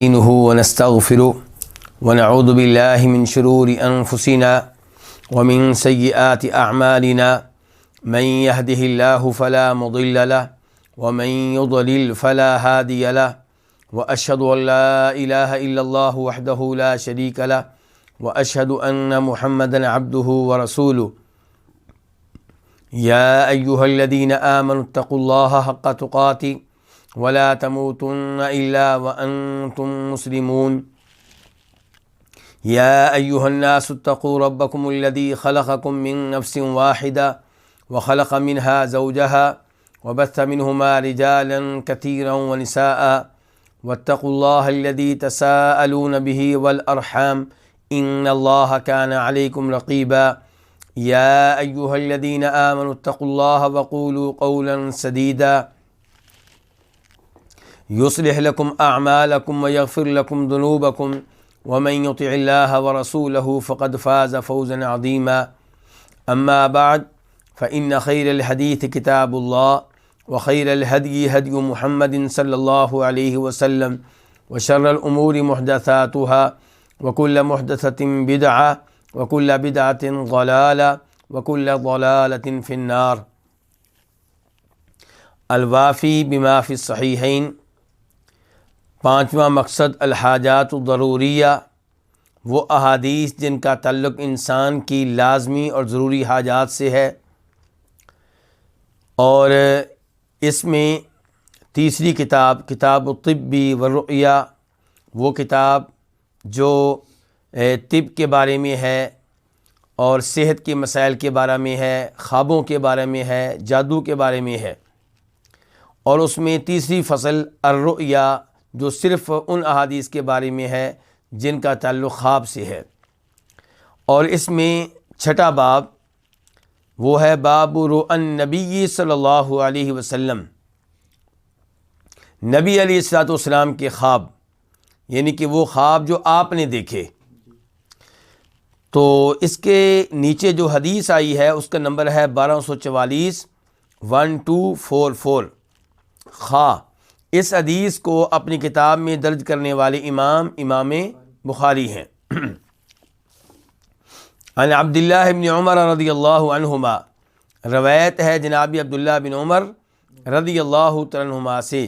نستعينه ونستغفره ونعوذ بالله من شرور أنفسنا ومن سيئات أعمالنا من يهده الله فلا مضل له ومن يضلل فلا هادي له وأشهد أن لا إله إلا الله وحده لا شريك له وأشهد أن محمدا عبده ورسوله يا أيها الذين آمنوا اتقوا الله حق تقاته ولا تموتن إلا وأنتم مسلمون يا أيها الناس اتقوا ربكم الذي خلقكم من نفس واحدة وخلق منها زوجها وبث منهما رجالا كثيرا ونساء واتقوا الله الذي تساءلون به والأرحام إن الله كان عليكم رقيبا يا أيها الذين آمنوا اتقوا الله وقولوا قولا سديدا يصلح لكم أعمالكم ويغفر لكم ذنوبكم ومن يطع الله ورسوله فقد فاز فوزا عظيما أما بعد فإن خير الحديث كتاب الله وخير الهدي هدي محمد صلى الله عليه وسلم وشر الأمور محدثاتها وكل محدثة بدعة وكل بدعة ضلالة وكل ضلالة في النار۔ الوافی بما فی الصحیحین، پانچواں مقصد الحاجات الضروریہ، وہ احادیث جن کا تعلق انسان کی لازمی اور ضروری حاجات سے ہے، اور اس میں تیسری کتاب کتاب الطب والرؤیا، وہ کتاب جو طب کے بارے میں ہے اور صحت کے مسائل کے بارے میں ہے، خوابوں کے بارے میں ہے، جادو کے بارے میں ہے، اور اس میں تیسری فصل الرؤیا جو صرف ان احادیث کے بارے میں ہے جن کا تعلق خواب سے ہے، اور اس میں چھٹا باب وہ ہے باب رؤى النبی صلی اللہ علیہ وسلم، نبی علیہ الصلوۃ والسلام کے خواب، یعنی کہ وہ خواب جو آپ نے دیکھے۔ تو اس کے نیچے جو حدیث آئی ہے اس کا نمبر ہے 1244 1244۔ خواہ اس حدیث کو اپنی کتاب میں درج کرنے والے امام بخاری ہیں۔ عن عبداللہ بن عمر رضی اللہ عنہما، روایت ہے جناب عبداللہ بن عمر رضی اللہ تعالیٰ عنہما سے،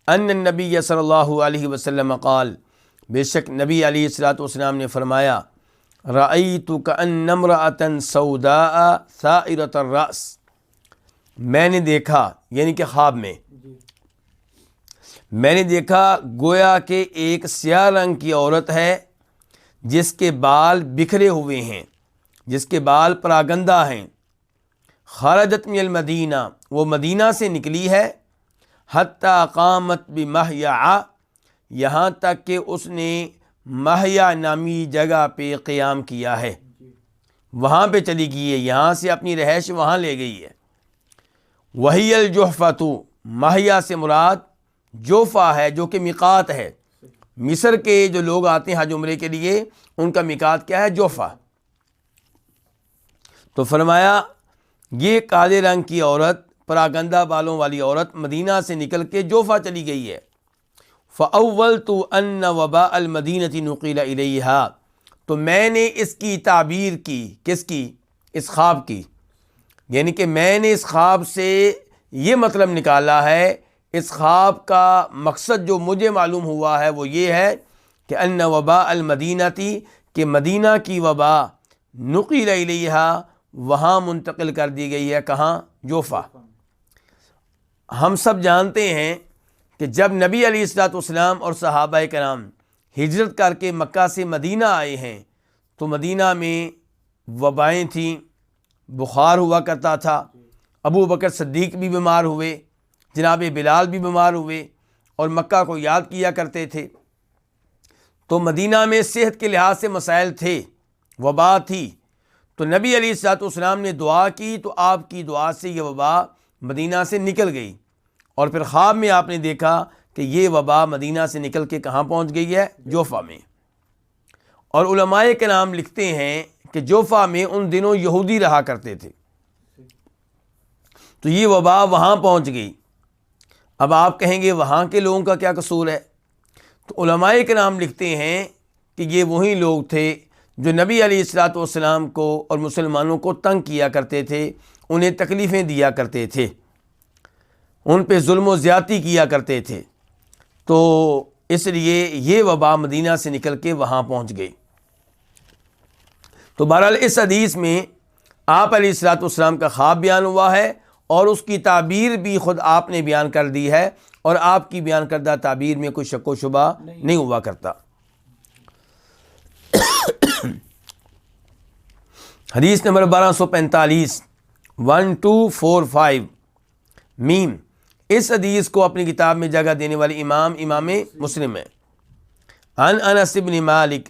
ان النبی صلی اللہ علیہ وسلم قال، بے شک نبی علیہ الصلوۃ والسلام نے فرمایا، رأیت کأن امرأة سوداء ثائرة الرأس، میں نے دیکھا، یعنی کہ خواب میں نے دیکھا گویا کہ ایک سیاہ رنگ کی عورت ہے جس کے بال بکھرے ہوئے ہیں، جس کے بال پراگندہ ہیں، خرجت من المدینہ، وہ مدینہ سے نکلی ہے، حتی قامت بمحیع، یہاں تک کہ اس نے محیع نامی جگہ پہ قیام کیا ہے، وہاں پہ چلی گئی ہے، یہاں سے اپنی رہائش وہاں لے گئی ہے۔ وہی الجحفۃ، محیع سے مراد جوفا ہے جو کہ میقات ہے، مصر کے جو لوگ آتے ہیں حج عمرے کے لیے ان کا میقات کیا ہے؟ جوفا۔ تو فرمایا یہ کالے رنگ کی عورت، پراگندہ بالوں والی عورت مدینہ سے نکل کے جوفا چلی گئی ہے۔ فَأَوَّلْتُ أَنَّ وَبَاءَ الْمَدِينَةِ نُقِلَ إِلَيْهَا، تو میں نے اس کی تعبیر کی، کس کی؟ اس خواب کی، یعنی کہ میں نے اس خواب سے یہ مطلب نکالا ہے، اس خواب کا مقصد جو مجھے معلوم ہوا ہے وہ یہ ہے کہ ان وباء المدینہ، کہ مدینہ کی وبا نقل الیہا، وہاں منتقل کر دی گئی ہے، کہاں؟ جوفا۔ ہم سب جانتے ہیں کہ جب نبی علیہ الصلوۃ والسلام اور صحابہ کرام ہجرت کر کے مکہ سے مدینہ آئے ہیں تو مدینہ میں وبائیں تھیں، بخار ہوا کرتا تھا، ابو بکر صدیق بھی بیمار ہوئے، جناب بلال بھی بیمار ہوئے، اور مکہ کو یاد کیا کرتے تھے۔ تو مدینہ میں صحت کے لحاظ سے مسائل تھے، وبا تھی، تو نبی علیہ الصلوۃ والسلام نے دعا کی تو آپ کی دعا سے یہ وبا مدینہ سے نکل گئی، اور پھر خواب میں آپ نے دیکھا کہ یہ وبا مدینہ سے نکل کے کہاں پہنچ گئی ہے؟ جوفا میں۔ اور علماء کرام لکھتے ہیں کہ جوفا میں ان دنوں یہودی رہا کرتے تھے، تو یہ وبا وہاں پہنچ گئی۔ اب آپ کہیں گے وہاں کے لوگوں کا کیا قصور ہے؟ تو علماء کرام لکھتے ہیں کہ یہ وہی لوگ تھے جو نبی علیہ الصلوۃ والسلام کو اور مسلمانوں کو تنگ کیا کرتے تھے، انہیں تکلیفیں دیا کرتے تھے، ان پہ ظلم و زیادتی کیا کرتے تھے، تو اس لیے یہ وبا مدینہ سے نکل کے وہاں پہنچ گئی۔ تو بہرحال اس حدیث میں آپ علیہ الصلوۃ والسلام کا خواب بیان ہوا ہے اور اس کی تعبیر بھی خود آپ نے بیان کر دی ہے، اور آپ کی بیان کردہ تعبیر میں کوئی شک و شبہ نہیں ہوا کرتا۔ حدیث نمبر 1245 1245 میم، اس حدیث کو اپنی کتاب میں جگہ دینے والے امام مسلم ہے۔ عن انس بن مالک،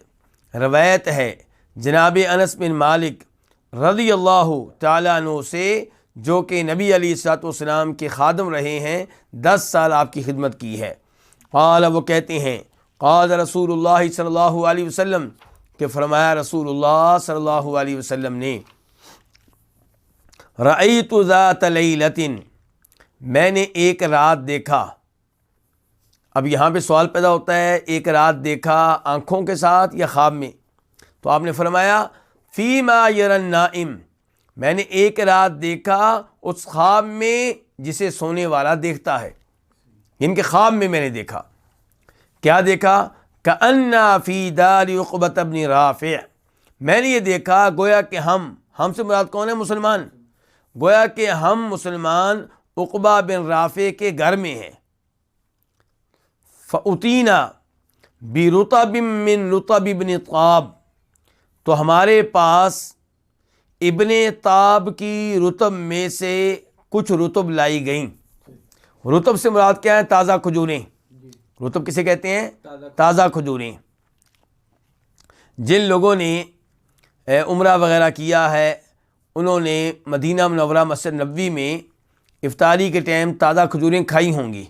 روایت ہے جناب انس بن مالک رضی اللہ تعالیٰ عنہ سے، جو کہ نبی علیہ الصلوۃ والسلام کے خادم رہے ہیں، 10 سال آپ کی خدمت کی ہے۔ قال، وہ کہتے ہیں قال رسول اللہ صلی اللہ علیہ وسلم، کہ فرمایا رسول اللہ صلی اللہ علیہ وسلم نے، رأیت ذات لیلۃ، میں نے ایک رات دیکھا۔ اب یہاں پہ سوال پیدا ہوتا ہے، ایک رات دیکھا آنکھوں کے ساتھ یا خواب میں؟ تو آپ نے فرمایا فیما یری النائم، میں نے ایک رات دیکھا اس خواب میں جسے سونے والا دیکھتا ہے، ان کے خواب میں میں نے دیکھا۔ کیا دیکھا؟ کأنّا فی دار عقبۃ بن رافع، میں نے یہ دیکھا گویا کہ ہم سے مراد کون ہے؟ مسلمان، گویا کہ ہم مسلمان عقبہ بن رافع کے گھر میں ہیں۔ فأتینا برطب من رطب ابن طاب، تو ہمارے پاس ابن طاب کی رطب میں سے کچھ رطب لائی گئیں۔ رطب سے مراد کیا ہے؟ تازہ کھجوریں۔ رطب کسے کہتے ہیں؟ تازہ کھجوریں۔ جن لوگوں نے عمرہ وغیرہ کیا ہے، انہوں نے مدینہ منورہ مسجد نبوی میں افطاری کے ٹائم تازہ کھجوریں کھائی ہوں گی،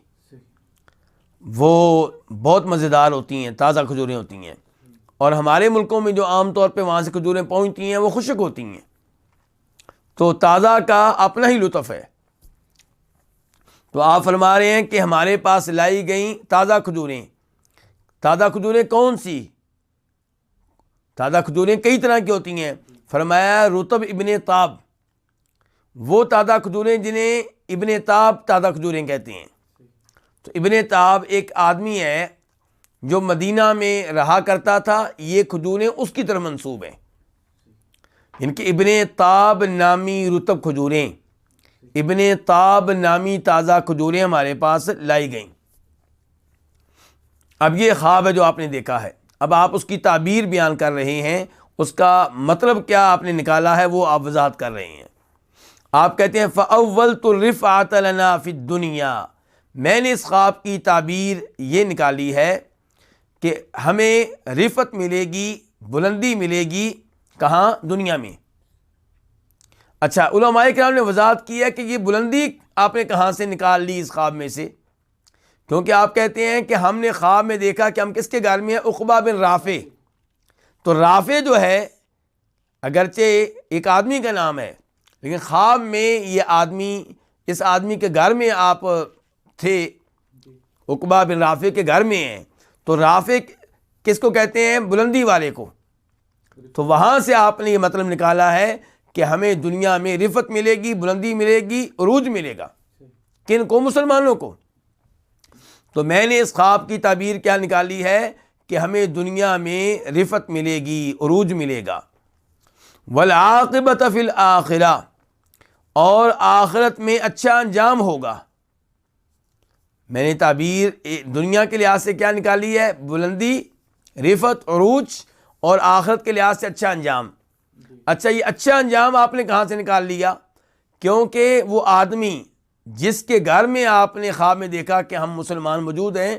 وہ بہت مزیدار ہوتی ہیں، تازہ کھجوریں ہوتی ہیں۔ اور ہمارے ملکوں میں جو عام طور پہ وہاں سے کھجوریں پہنچتی ہیں وہ خشک ہوتی ہیں، تو تازہ کا اپنا ہی لطف ہے۔ تو آپ فرما رہے ہیں کہ ہمارے پاس لائی گئیں تازہ کھجوریں۔ تازہ کھجوریں کون سی؟ تازہ کھجوریں کئی طرح کی ہوتی ہیں۔ فرمایا رطب ابن طاب، وہ تازہ کھجوریں جنہیں ابن طاب تازہ کھجوریں کہتے ہیں۔ تو ابن طاب ایک آدمی ہے جو مدینہ میں رہا کرتا تھا، یہ کھجوریں اس کی طرف منسوب ہیں، ان کے ابن طاب نامی رطب کھجوریں، ابن طاب نامی تازہ کھجوریں ہمارے پاس لائی گئیں۔ اب یہ خواب ہے جو آپ نے دیکھا ہے، اب آپ اس کی تعبیر بیان کر رہے ہیں، اس کا مطلب کیا آپ نے نکالا ہے وہ آپ وضاحت کر رہے ہیں۔ آپ کہتے ہیں فَأَوَّلْتُ الرِّفْعَةَ لَنَا فِي الدُّنْيَا، میں نے اس خواب کی تعبیر یہ نکالی ہے کہ ہمیں رفعت ملے گی، بلندی ملے گی، کہاں؟ دنیا میں۔ اچھا، علماء کرام نے وضاحت کی ہے کہ یہ بلندی آپ نے کہاں سے نکال لی اس خواب میں سے، کیونکہ آپ کہتے ہیں کہ ہم نے خواب میں دیکھا کہ ہم کس کے گھر میں ہیں؟ عقبہ بن رافع۔ تو رافع جو ہے اگرچہ ایک آدمی کا نام ہے، لیکن خواب میں یہ آدمی، اس آدمی کے گھر میں آپ تھے، عقبہ بن رافع کے گھر میں ہیں، تو رافع کس کو کہتے ہیں؟ بلندی والے کو۔ تو وہاں سے آپ نے یہ مطلب نکالا ہے کہ ہمیں دنیا میں رفعت ملے گی، بلندی ملے گی، عروج ملے گا۔ کن کو؟ مسلمانوں کو۔ تو میں نے اس خواب کی تعبیر کیا نکالی ہے کہ ہمیں دنیا میں رفعت ملے گی، عروج ملے گا۔ والعاقبۃ فی الآخرہ، اور آخرت میں اچھا انجام ہوگا۔ میں نے تعبیر دنیا کے لحاظ سے کیا نکالی ہے؟ بلندی، رفعت، عروج، اور آخرت کے لحاظ سے اچھا انجام۔ اچھا، یہ اچھا انجام آپ نے کہاں سے نکال لیا؟ کیونکہ وہ آدمی جس کے گھر میں آپ نے خواب میں دیکھا کہ ہم مسلمان موجود ہیں،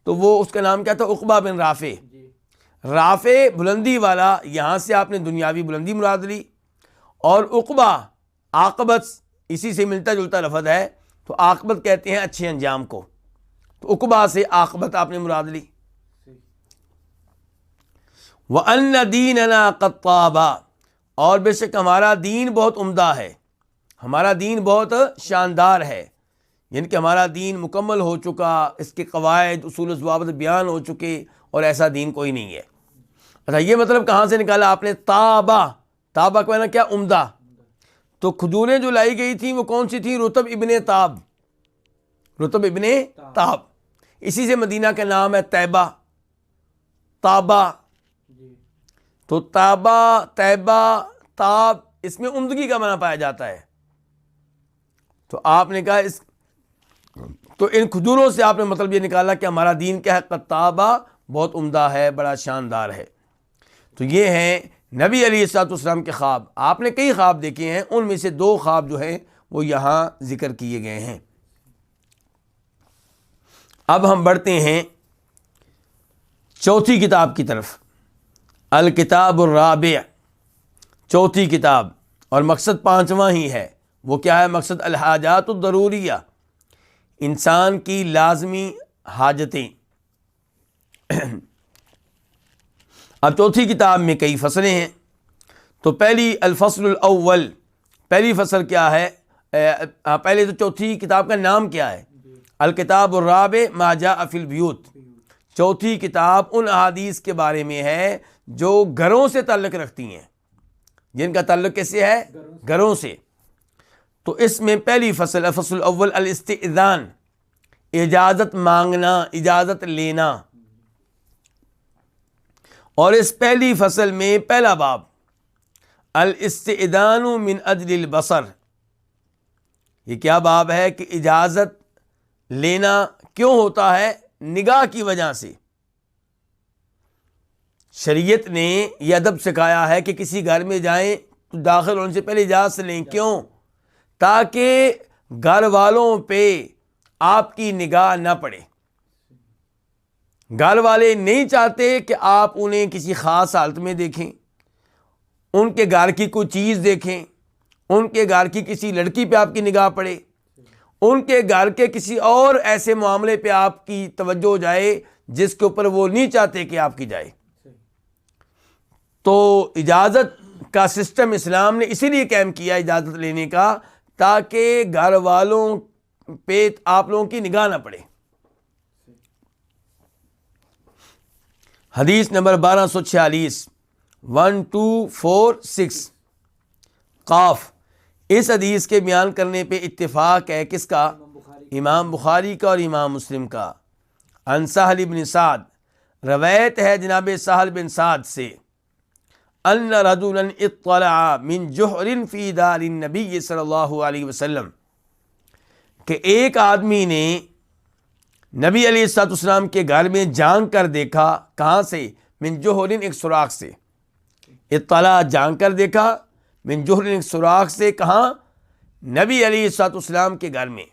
تو وہ اس کا نام کیا تھا؟ عقبہ بن رافع۔ رافع بلندی والا، یہاں سے آپ نے دنیاوی بلندی مراد لی، اور عقبہ عاقبت اسی سے ملتا جلتا لفظ ہے، تو عاقبت کہتے ہیں اچھے انجام کو، تو عقبہ سے عاقبت آپ نے مراد لی۔ وَأَنَّ دِينَنَا قَدْ طَابَ، اور بے شک ہمارا دین بہت عمدہ ہے، ہمارا دین بہت شاندار ہے، یعنی کہ ہمارا دین مکمل ہو چکا، اس کے قواعد اصول و ضوابط بیان ہو چکے، اور ایسا دین کوئی نہیں ہے۔ اچھا، یہ مطلب کہاں سے نکالا آپ نے؟ تابہ، تابہ کا معنی کیا؟ عمدہ۔ تو کھجوریں جو لائی گئی تھیں وہ کون سی تھیں؟ رطب ابن تاب، رطب ابن تاب، اسی سے مدینہ کا نام ہے طیبہ، تابہ۔ تو تابہ، طیبہ، تاب، اس میں عمدگی کا معنی پایا جاتا ہے۔ تو آپ نے کہا تو ان کھجوروں سے آپ نے مطلب یہ نکالا کہ ہمارا دین کیا ہے؟ قطابہ، بہت عمدہ ہے، بڑا شاندار ہے۔ تو یہ ہیں نبی علیہ الصلوۃ والسلام کے خواب۔ آپ نے کئی خواب دیکھے ہیں، ان میں سے 2 خواب جو ہیں وہ یہاں ذکر کیے گئے ہیں۔ اب ہم بڑھتے ہیں چوتھی کتاب کی طرف، الکتاب الرابع، چوتھی کتاب، اور مقصد 5واں ہی ہے۔ وہ کیا ہے مقصد؟ الحاجات الضروریہ، انسان کی لازمی حاجتیں۔ اب چوتھی کتاب میں کئی فصلیں ہیں۔ تو پہلی الفصل الاول، پہلی فصل کیا ہے؟ پہلے تو چوتھی کتاب کا نام کیا ہے؟ الکتاب الرابع ما جاء فی البیوت۔ چوتھی کتاب ان احادیث کے بارے میں ہے جو گھروں سے تعلق رکھتی ہیں، جن کا تعلق کس سے ہے؟ گھروں سے۔ تو اس میں پہلی فصل، الفصل الاول، الاستئذان، اجازت مانگنا، اجازت لینا۔ اور اس پہلی فصل میں پہلا باب، الاستئذان من اجل البصر، یہ کیا باب ہے کہ اجازت لینا کیوں ہوتا ہے؟ نگاہ کی وجہ سے۔ شریعت نے یہ ادب سکھایا ہے کہ کسی گھر میں جائیں تو داخل ہونے سے پہلے اجازت لیں۔ کیوں؟ تاکہ گھر والوں پہ آپ کی نگاہ نہ پڑے۔ گھر والے نہیں چاہتے کہ آپ انہیں کسی خاص حالت میں دیکھیں، ان کے گھر کی کوئی چیز دیکھیں، ان کے گھر کی کسی لڑکی پہ آپ کی نگاہ پڑے، ان کے گھر کے کسی اور ایسے معاملے پہ آپ کی توجہ جائے جس کے اوپر وہ نہیں چاہتے کہ آپ کی جائے۔ تو اجازت کا سسٹم اسلام نے اسی لیے قائم کیا اجازت لینے کا، تاکہ گھر والوں پہ آپ لوگوں کی نگاہ نہ پڑے۔ حدیث نمبر 1246، 1246 قاف۔ اس حدیث کے بیان کرنے پہ اتفاق ہے کس کا؟ امام بخاری کا اور امام مسلم کا۔ عن سہل بن سعد، روایت ہے جناب سہل بن سعد سے، ان رجلا اطلع من جحر فی دار النبی صلی اللہ علیہ وسلم، کہ ایک آدمی نے نبی علیہ الصلوۃ والسلام کے گھر میں جھانک کر دیکھا۔ کہاں سے؟ من جحر، ایک سوراخ سے۔ اطلاع، جھانک کر دیکھا، من جحر، ایک سوراخ سے۔ کہاں؟ نبی علیہ الصلوۃ والسلام کے گھر میں۔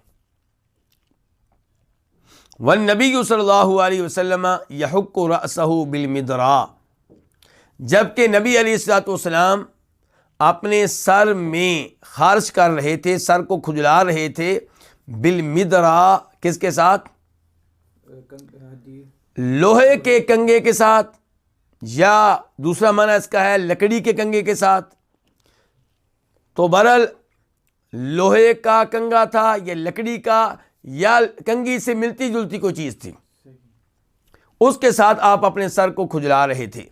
والنبی صلی اللہ علیہ وسلم یحک رأسہ بالمدراء، جبکہ نبی علیہ الصلوۃ والسلام اپنے سر میں خارش کر رہے تھے، سر کو کھجلا رہے تھے، بالمدراء، کس کے ساتھ؟ لوہے کے کنگے کے ساتھ، یا دوسرا معنی اس کا ہے لکڑی کے کنگے کے ساتھ۔ تو بہرحال لوہے کا کنگا تھا یا لکڑی کا یا کنگی سے ملتی جلتی کوئی چیز تھی، اس کے ساتھ آپ اپنے سر کو کھجلا رہے تھے۔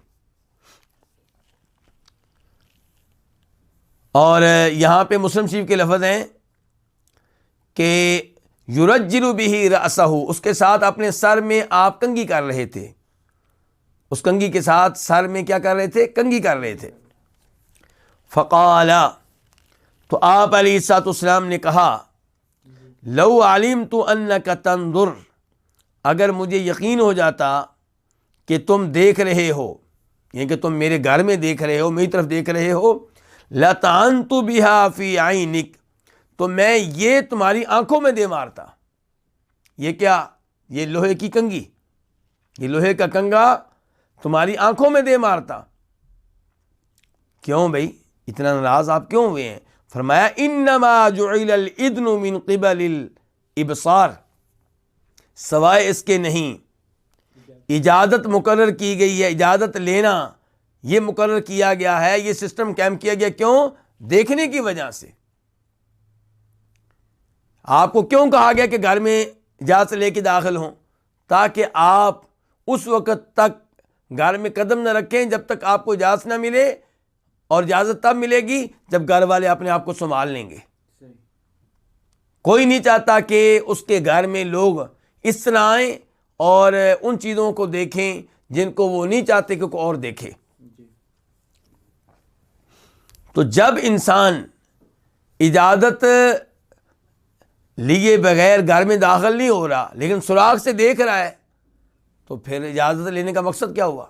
اور یہاں پہ مسلم شریف کے لفظ ہیں کہ یرجل بہ رأسہ، اس کے ساتھ اپنے سر میں آپ کنگھی کر رہے تھے، اس کنگھی کے ساتھ سر میں کیا کر رہے تھے؟ کنگھی کر رہے تھے۔ فقال، تو آپ علیہ الصلوۃ والسلام نے کہا، لو علمت انک تنظر، اگر مجھے یقین ہو جاتا کہ تم دیکھ رہے ہو، یعنی کہ تم میرے گھر میں دیکھ رہے ہو، میری طرف دیکھ رہے ہو، لطعنت بها فی عینک، تو میں یہ تمہاری آنکھوں میں دے مارتا۔ یہ کیا؟ یہ لوہے کی کنگھی، یہ لوہے کا کنگا تمہاری آنکھوں میں دے مارتا۔ کیوں بھائی اتنا ناراض آپ کیوں ہوئے ہیں؟ فرمایا انما جعل الاذن من قبل الابصار، سوائے اس کے نہیں، اجازت مقرر کی گئی ہے، اجازت لینا یہ مقرر کیا گیا ہے، یہ سسٹم قائم کیا گیا، کیوں؟ دیکھنے کی وجہ سے۔ آپ کو کیوں کہا گیا کہ گھر میں اجازت لے کے داخل ہوں؟ تاکہ آپ اس وقت تک گھر میں قدم نہ رکھیں جب تک آپ کو اجازت نہ ملے، اور اجازت تب ملے گی جب گھر والے اپنے آپ کو سنبھال لیں گے۔ کوئی نہیں چاہتا کہ اس کے گھر میں لوگ اس طرح آئیں اور ان چیزوں کو دیکھیں جن کو وہ نہیں چاہتے کہ کوئی اور دیکھے۔ تو جب انسان اجازت لیے بغیر گھر میں داخل نہیں ہو رہا لیکن سراغ سے دیکھ رہا ہے، تو پھر اجازت لینے کا مقصد کیا ہوا؟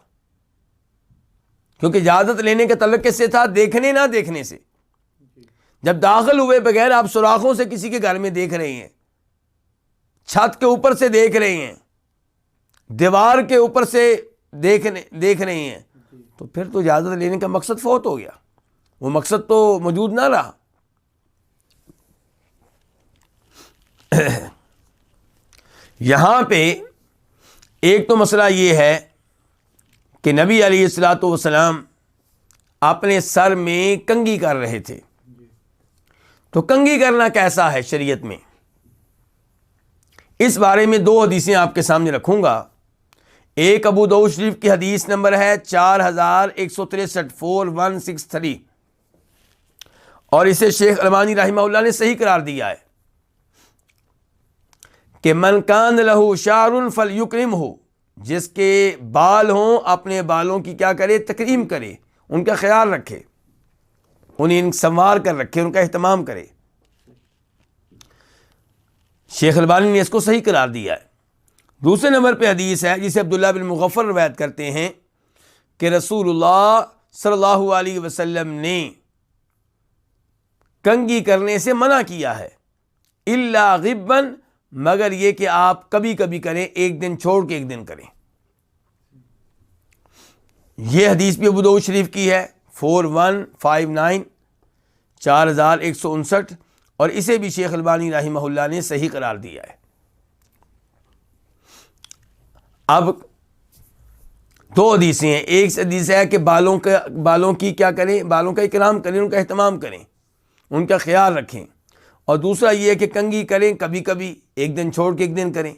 کیونکہ اجازت لینے کا تعلق کس سے تھا؟ دیکھنے نہ دیکھنے سے۔ جب داخل ہوئے بغیر آپ سوراخوں سے کسی کے گھر میں دیکھ رہے ہیں، چھت کے اوپر سے دیکھ رہے ہیں، دیوار کے اوپر سے دیکھ رہے ہیں، تو پھر تو اجازت لینے کا مقصد فوت ہو گیا، وہ مقصد تو موجود نہ رہا۔ یہاں پہ ایک تو مسئلہ یہ ہے کہ نبی علیہ الصلوۃ والسلام اپنے سر میں کنگھی کر رہے تھے۔ تو کنگھی کرنا کیسا ہے شریعت میں؟ اس بارے میں دو حدیثیں آپ کے سامنے رکھوں گا۔ ایک ابو داؤد شریف کی حدیث نمبر ہے 4163 4163، اور اسے شیخ البانی رحمہ اللہ نے صحیح قرار دیا ہے کہ من کان لہ شعر فلیکرمہ، جس کے بال ہوں اپنے بالوں کی کیا کرے؟ تکریم کرے، ان کا خیال رکھے، انہیں سنوار کر رکھے، ان کا اہتمام کرے۔ شیخ البانی نے اس کو صحیح قرار دیا ہے۔ دوسرے نمبر پہ حدیث ہے جسے عبداللہ بن مغفر روایت کرتے ہیں کہ رسول اللہ صلی اللہ علیہ وسلم نے کنگھی کرنے سے منع کیا ہے، الا غبا، مگر یہ کہ آپ کبھی کبھی کریں، ایک دن چھوڑ کے ایک دن کریں۔ یہ حدیث بھی ابو داؤد شریف کی ہے 4159 4159، اور اسے بھی شیخ البانی رحمہ اللہ نے صحیح قرار دیا ہے۔ اب دو حدیثیں ہیں، ایک حدیث ہے کہ بالوں کی کیا کریں؟ بالوں کا اکرام کریں، ان کا اہتمام کریں، ان کا خیال رکھیں، اور دوسرا یہ ہے کہ کنگھی کریں کبھی کبھی، ایک دن چھوڑ کے ایک دن کریں۔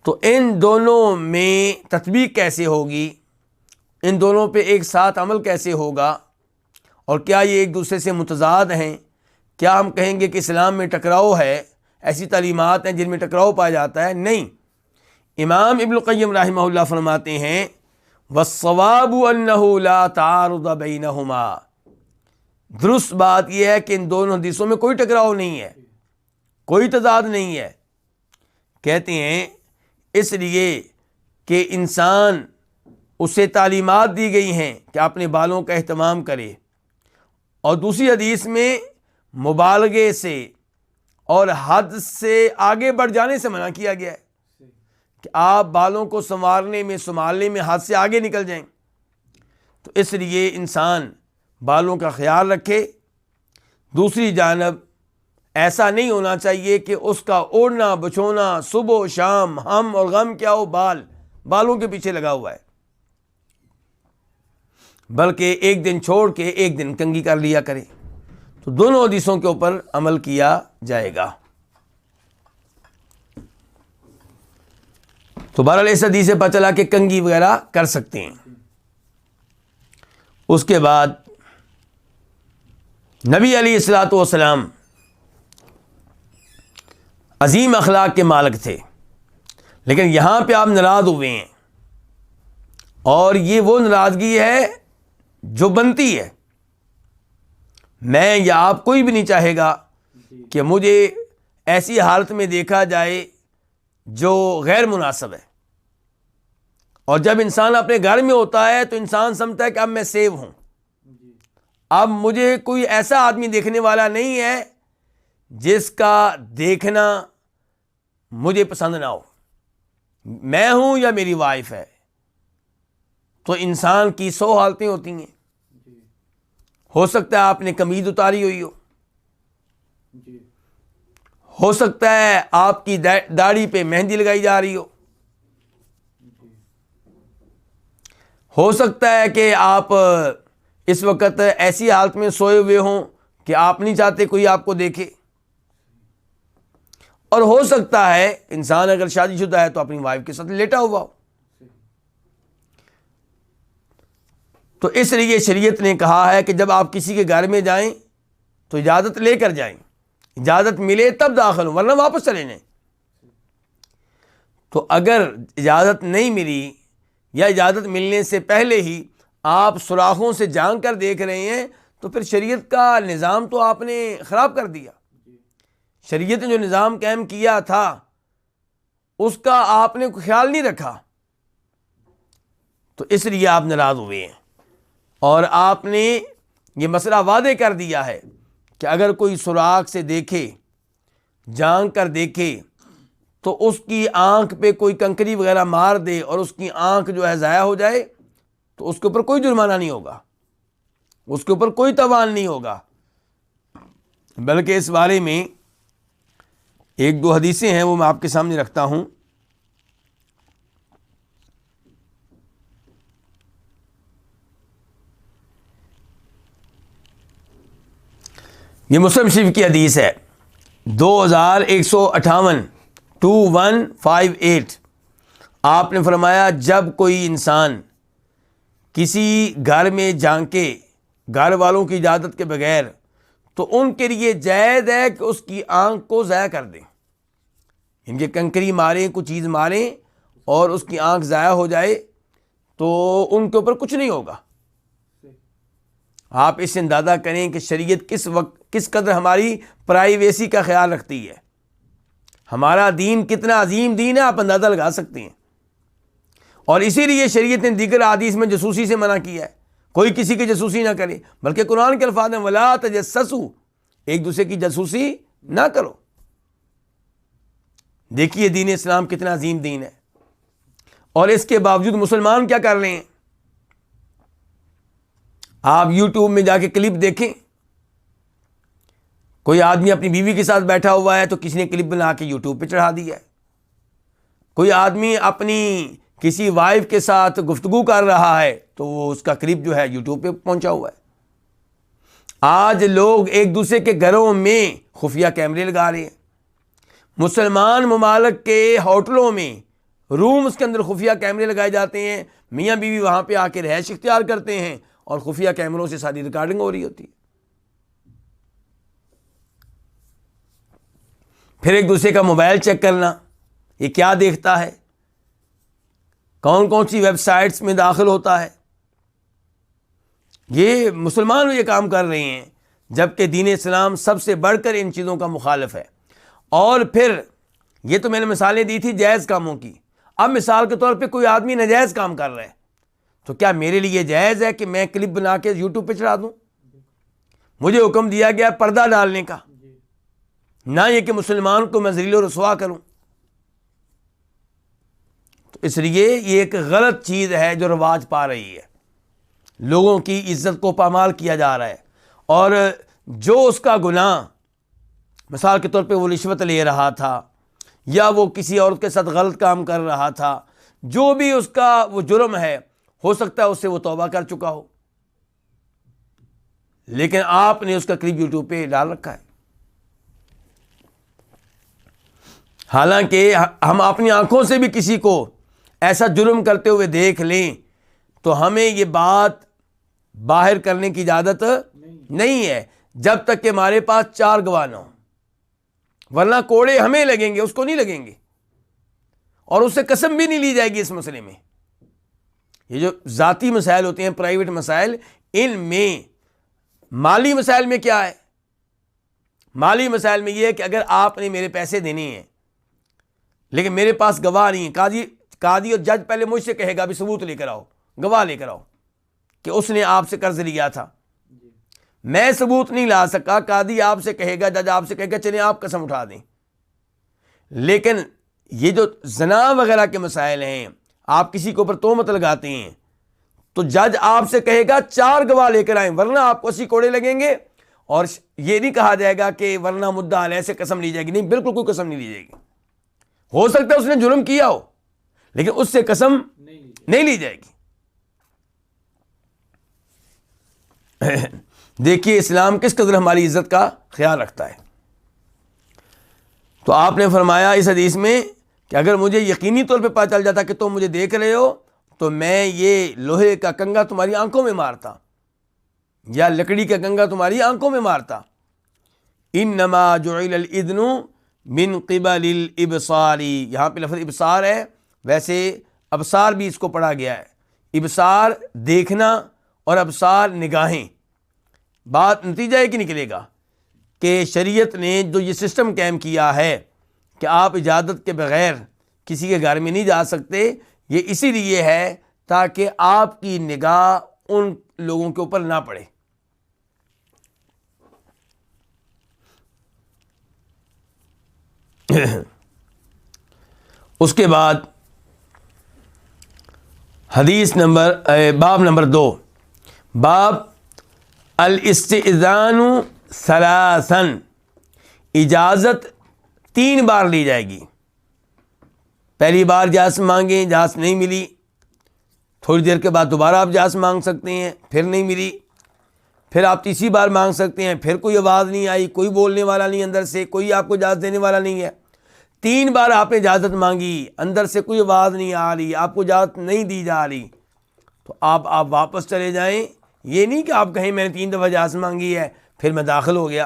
تو ان دونوں میں تطبیق کیسے ہوگی؟ ان دونوں پہ ایک ساتھ عمل کیسے ہوگا؟ اور کیا یہ ایک دوسرے سے متضاد ہیں؟ کیا ہم کہیں گے کہ اسلام میں ٹکراؤ ہے؟ ایسی تعلیمات ہیں جن میں ٹکراؤ پایا جاتا ہے؟ نہیں۔ امام ابن القیم رحمہ اللہ فرماتے ہیں والصواب انہ لا تعارض بینہما، درست بات یہ ہے کہ ان دونوں حدیثوں میں کوئی ٹکراؤ نہیں ہے، کوئی تضاد نہیں ہے۔ کہتے ہیں اس لیے کہ انسان، اسے تعلیمات دی گئی ہیں کہ اپنے بالوں کا اہتمام کرے، اور دوسری حدیث میں مبالغے سے اور حد سے آگے بڑھ جانے سے منع کیا گیا ہے کہ آپ بالوں کو سنبھالنے میں حد سے آگے نکل جائیں۔ تو اس لیے انسان بالوں کا خیال رکھے۔ دوسری جانب ایسا نہیں ہونا چاہیے کہ اس کا اوڑھنا بچھونا صبح و شام ہم اور غم کیا ہو، بالوں کے پیچھے لگا ہوا ہے، بلکہ ایک دن چھوڑ کے ایک دن کنگھی کر لیا کرے۔ تو دونوں حدیثوں کے اوپر عمل کیا جائے گا۔ تو بہرحال اس حدیث سے پتہ چلا کہ کنگھی وغیرہ کر سکتے ہیں۔ اس کے بعد نبی علیہ الصلوۃ والسلام عظیم اخلاق کے مالک تھے، لیکن یہاں پہ آپ ناراض ہوئے ہیں، اور یہ وہ ناراضگی ہے جو بنتی ہے۔ میں یا آپ کوئی بھی نہیں چاہے گا کہ مجھے ایسی حالت میں دیکھا جائے جو غیر مناسب ہے، اور جب انسان اپنے گھر میں ہوتا ہے تو انسان سمجھتا ہے کہ اب میں سیو ہوں، اب مجھے کوئی ایسا آدمی دیکھنے والا نہیں ہے جس کا دیکھنا مجھے پسند نہ ہو، میں ہوں یا میری وائف ہے۔ تو انسان کی 100 حالتیں ہوتی ہیں۔ ہو سکتا ہے آپ نے قمیض اتاری ہوئی ہو سکتا ہے آپ کی داڑھی پہ مہندی لگائی جا رہی ہو سکتا ہے کہ آپ اس وقت ایسی حالت میں سوئے ہوئے ہوں کہ آپ نہیں چاہتے کوئی آپ کو دیکھے۔ اور ہو سکتا ہے انسان اگر شادی شدہ ہے تو اپنی وائف کے ساتھ لیٹا ہوا ہو. تو اس لیے شریعت نے کہا ہے کہ جب آپ کسی کے گھر میں جائیں تو اجازت لے کر جائیں, اجازت ملے تب داخل ہوں, ورنہ واپس چلے جائیں. تو اگر اجازت نہیں ملی یا اجازت ملنے سے پہلے ہی آپ سوراخوں سے جھانک کر دیکھ رہے ہیں تو پھر شریعت کا نظام تو آپ نے خراب کر دیا. شریعت نے جو نظام قائم کیا تھا اس کا آپ نے خیال نہیں رکھا, تو اس لیے آپ ناراض ہوئے ہیں. اور آپ نے یہ مسئلہ واضح کر دیا ہے کہ اگر کوئی سوراخ سے دیکھے, جھانک کر دیکھے, تو اس کی آنکھ پہ کوئی کنکری وغیرہ مار دے اور اس کی آنکھ جو ہے ضائع ہو جائے تو اس کے اوپر کوئی جرمانہ نہیں ہوگا, اس کے اوپر کوئی تاوان نہیں ہوگا. بلکہ اس بارے میں ایک دو حدیثیں ہیں وہ میں آپ کے سامنے رکھتا ہوں. یہ مسلم شریف کی حدیث ہے 2158 2158. آپ نے فرمایا جب کوئی انسان کسی گھر میں جھانکے گھر والوں کی اجازت کے بغیر تو ان کے لیے جائز ہے کہ اس کی آنکھ کو ضائع کر دیں. ان کے کنکری ماریں, کچھ چیز ماریں اور اس کی آنکھ ضائع ہو جائے تو ان کے اوپر کچھ نہیں ہوگا. آپ اس سے اندازہ کریں کہ شریعت کس قدر ہماری پرائیویسی کا خیال رکھتی ہے. ہمارا دین کتنا عظیم دین ہے آپ اندازہ لگا سکتے ہیں. اور اسی لیے شریعت نے دیگر احادیث میں جاسوسی سے منع کیا ہے, کوئی کسی کی جاسوسی نہ کرے. بلکہ قرآن کے الفاظ ہیں وَلَا تَجَسَّسُوا, ایک دوسرے کی جاسوسی نہ کرو. دیکھیے دین اسلام کتنا عظیم دین ہے, اور اس کے باوجود مسلمان کیا کر رہے ہیں. آپ یوٹیوب میں جا کے کلپ دیکھیں, کوئی آدمی اپنی بیوی کے ساتھ بیٹھا ہوا ہے تو کسی نے کلپ بنا کے یوٹیوب پہ چڑھا دیا ہے. کوئی آدمی اپنی کسی وائف کے ساتھ گفتگو کر رہا ہے تو وہ اس کا کلپ جو ہے یوٹیوب پہ پہنچا ہوا ہے. آج لوگ ایک دوسرے کے گھروں میں خفیہ کیمرے لگا رہے ہیں. مسلمان ممالک کے ہوٹلوں میں رومز کے اندر خفیہ کیمرے لگائے جاتے ہیں, میاں بیوی وہاں پہ آ کے رہائش اختیار کرتے ہیں اور خفیہ کیمروں سے ساری ریکارڈنگ ہو رہی ہوتی ہے. پھر ایک دوسرے کا موبائل چیک کرنا, یہ کیا دیکھتا ہے, کون کون سی ویب سائٹس میں داخل ہوتا ہے. یہ مسلمان یہ کام کر رہے ہیں, جبکہ دین اسلام سب سے بڑھ کر ان چیزوں کا مخالف ہے. اور پھر یہ تو میں نے مثالیں دی تھی جائز کاموں کی. اب مثال کے طور پہ کوئی آدمی ناجائز کام کر رہا ہے تو کیا میرے لیے جائز ہے کہ میں کلپ بنا کے یوٹیوب پہ چڑھا دوں؟ مجھے حکم دیا گیا پردہ ڈالنے کا, نہ یہ کہ مسلمان کو میں ذلیل و رسوا کروں. تو اس لیے یہ ایک غلط چیز ہے جو رواج پا رہی ہے, لوگوں کی عزت کو پامال کیا جا رہا ہے. اور جو اس کا گناہ, مثال کے طور پہ وہ رشوت لے رہا تھا یا وہ کسی عورت کے ساتھ غلط کام کر رہا تھا, جو بھی اس کا وہ جرم ہے, ہو سکتا ہے اس سے وہ توبہ کر چکا ہو, لیکن آپ نے اس کا کلپ یوٹیوب پہ ڈال رکھا ہے. حالانکہ ہم اپنی آنکھوں سے بھی کسی کو ایسا جرم کرتے ہوئے دیکھ لیں تو ہمیں یہ بات باہر کرنے کی اجازت نہیں ہے جب تک کہ ہمارے پاس 4 گواہ نہ ہوں, ورنہ کوڑے ہمیں لگیں گے, اس کو نہیں لگیں گے, اور اس سے قسم بھی نہیں لی جائے گی اس مسئلے میں. یہ جو ذاتی مسائل ہوتے ہیں, پرائیویٹ مسائل, ان میں مالی مسائل میں کیا ہے؟ مالی مسائل میں یہ ہے کہ اگر آپ نے میرے پیسے دینے ہیں لیکن میرے پاس گواہ نہیں ہے, قاضی اور جج پہلے مجھ سے کہے گا بھی ثبوت لے کر آؤ, گواہ لے کر آؤ کہ اس نے آپ سے قرض لیا تھا. میں ثبوت نہیں لا سکا, قاضی آپ سے کہے گا, جج آپ سے کہے گا چلیں آپ قسم اٹھا دیں. لیکن یہ جو زنا وغیرہ کے مسائل ہیں, آپ کسی کے اوپر تہمت لگاتے ہیں تو جج آپ سے کہے گا 4 گواہ لے کر آئیں, ورنہ آپ کو 80 کوڑے لگیں گے. اور یہ نہیں کہا جائے گا کہ ورنہ مدعا علیہ سے قسم لی جائے گی, نہیں, بالکل کوئی قسم نہیں لی جائے گی. ہو سکتا ہے اس نے جرم کیا ہو لیکن اس سے قسم نہیں لی جائے گی. دیکھیے اسلام کس قدر ہماری عزت کا خیال رکھتا ہے. تو آپ نے فرمایا اس حدیث میں کہ اگر مجھے یقینی طور پہ پتہ چل جاتا کہ تم مجھے دیکھ رہے ہو تو میں یہ لوہے کا کنگا تمہاری آنکھوں میں مارتا یا لکڑی کا کنگا تمہاری آنکھوں میں مارتا۔ انما جعل الاذن من قبل الابصار، یہاں پہ لفظ ابصار ہے، ویسے ابصار بھی اس کو پڑھا گیا ہے، ابصار دیکھنا اور ابصار نگاہیں۔ بات نتیجہ یہ کہ نکلے گا کہ شریعت نے جو یہ سسٹم قائم کیا ہے کہ آپ اجازت کے بغیر کسی کے گھر میں نہیں جا سکتے، یہ اسی لیے ہے تاکہ آپ کی نگاہ ان لوگوں کے اوپر نہ پڑے۔ اس کے بعد حدیث نمبر باب نمبر 2، باب الاستئذان ثلاثا، اجازت 3 بار لی جائے گی۔ پہلی بار اجازت مانگیں، اجازت نہیں ملی، تھوڑی دیر کے بعد دوبارہ آپ اجازت مانگ سکتے ہیں، پھر نہیں ملی، پھر آپ تیسری بار مانگ سکتے ہیں، پھر کوئی آواز نہیں آئی، کوئی بولنے والا نہیں اندر سے، کوئی آپ کو اجازت دینے والا نہیں ہے۔ 3 بار آپ نے اجازت مانگی، اندر سے کوئی آواز نہیں آ رہی، آپ کو اجازت نہیں دی جا رہی، تو آپ واپس چلے جائیں۔ یہ نہیں کہ آپ کہیں میں نے 3 دفعہ اجازت مانگی ہے پھر میں داخل ہو گیا،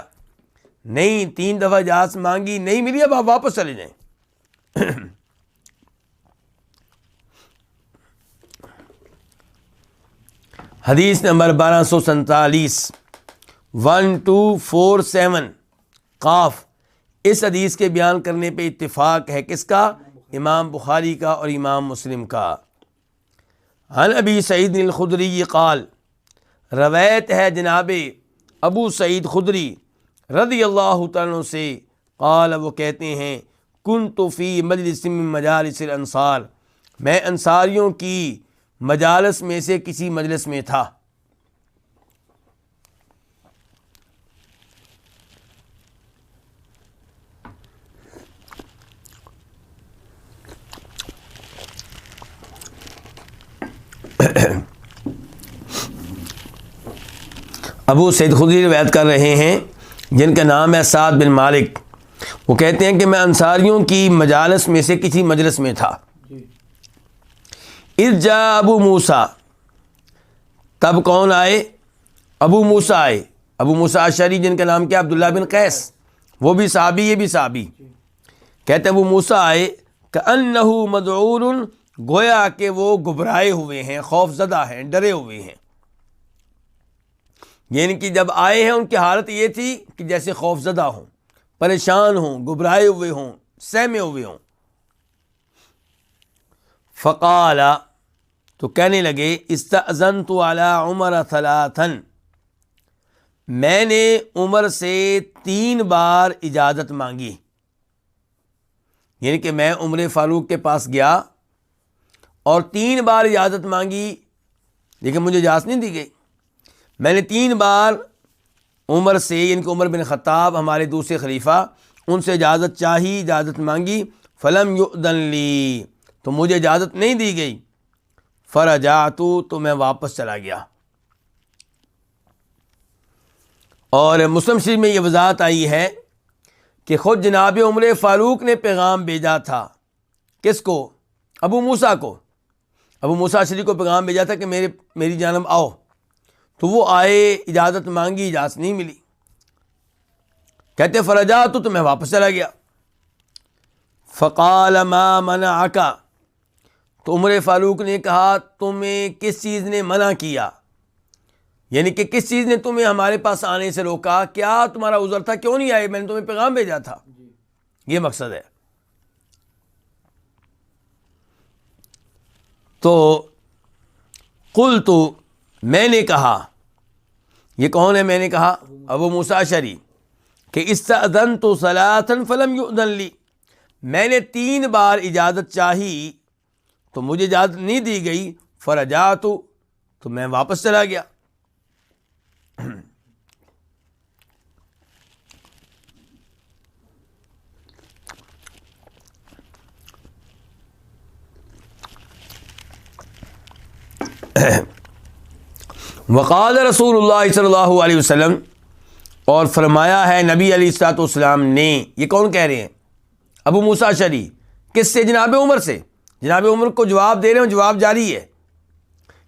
نہیں، 3 دفعہ اجازت مانگی نہیں ملی، اب آپ واپس چلے جائیں۔ حدیث نمبر 1247، 1247 قاف، اس حدیث کے بیان کرنے پہ اتفاق ہے کس کا؟ امام بخاری کا اور امام مسلم کا۔ عن ابی سعید الخدری قال، روایت ہے جناب ابو سعید خدری رضی اللہ تعالیٰ عنہ سے، قال، وہ کہتے ہیں، کنت فی مجلس من مجالس الانصار، میں انصاریوں کی مجالس میں سے کسی مجلس میں تھا۔ ابو سعید خدری روایت کر رہے ہیں جن کا نام ہے سعد بن مالک، وہ کہتے ہیں کہ میں انصاریوں کی مجالس میں سے کسی مجلس میں تھا۔ اذ جاء ابو موسیٰ، تب کون آئے؟ ابو موسیٰ آئے، ابو موسیٰ اشعری جن کا نام کیا؟ عبداللہ بن قیس، وہ بھی صحابی، یہ بھی صحابی۔ کہتے ہیں ابو موسیٰ آئے، کأنہ مذعور، گویا کہ وہ گھبرائے ہوئے ہیں، خوف زدہ ہیں، ڈرے ہوئے ہیں۔ یعنی کہ جب آئے ہیں ان کی حالت یہ تھی کہ جیسے خوف زدہ ہوں، پریشان ہوں، گھبرائے ہوئے ہوں، سہمے ہوئے ہوں۔ فقال، تو کہنے لگے، استأذنت علی عمر ثلاثا، میں نے عمر سے 3 بار اجازت مانگی، یعنی کہ میں عمر فاروق کے پاس گیا اور 3 بار اجازت مانگی، لیکن مجھے اجازت نہیں دی گئی۔ میں نے 3 بار عمر سے، یعنی کہ عمر بن خطاب ہمارے دوسرے خلیفہ، ان سے اجازت چاہی، اجازت مانگی، فلم یؤذن لی، تو مجھے اجازت نہیں دی گئی، فرجعت، تو میں واپس چلا گیا۔ اور مسلم شریف میں یہ وضاحت آئی ہے کہ خود جناب عمر فاروق نے پیغام بھیجا تھا، کس کو؟ ابو موسیٰ کو، ابو موسیٰ اشعری کو پیغام بھیجا تھا کہ میری جانب آؤ، تو وہ آئے، اجازت مانگی، اجازت نہیں ملی، کہتے فرجعت، تو میں واپس چلا گیا۔ فقال ما منعک، تو عمر فاروق نے کہا تمہیں کس چیز نے منع کیا، یعنی کہ کس چیز نے تمہیں ہمارے پاس آنے سے روکا، کیا تمہارا عذر تھا، کیوں نہیں آئے؟ میں نے تمہیں پیغام بھیجا تھا، یہ مقصد ہے۔ تو قلت، میں نے کہا، یہ کون ہے میں نے کہا؟ ابو موسیٰ اشعری، کہ استأذنت ثلاثا فلم یؤذن لی، میں نے 3 بار اجازت چاہی تو مجھے اجازت نہیں دی گئی، فرجعت، تو میں واپس چلا گیا۔ وقال رسول اللہ صلی اللہ علیہ وسلم، اور فرمایا ہے نبی علیہ الصلوۃ والسلام نے، یہ کون کہہ رہے ہیں؟ ابو موسیٰ اشعری. کس سے؟ جناب عمر سے. جناب عمر کو جواب دے رہے ہیں، جواب جاری ہے.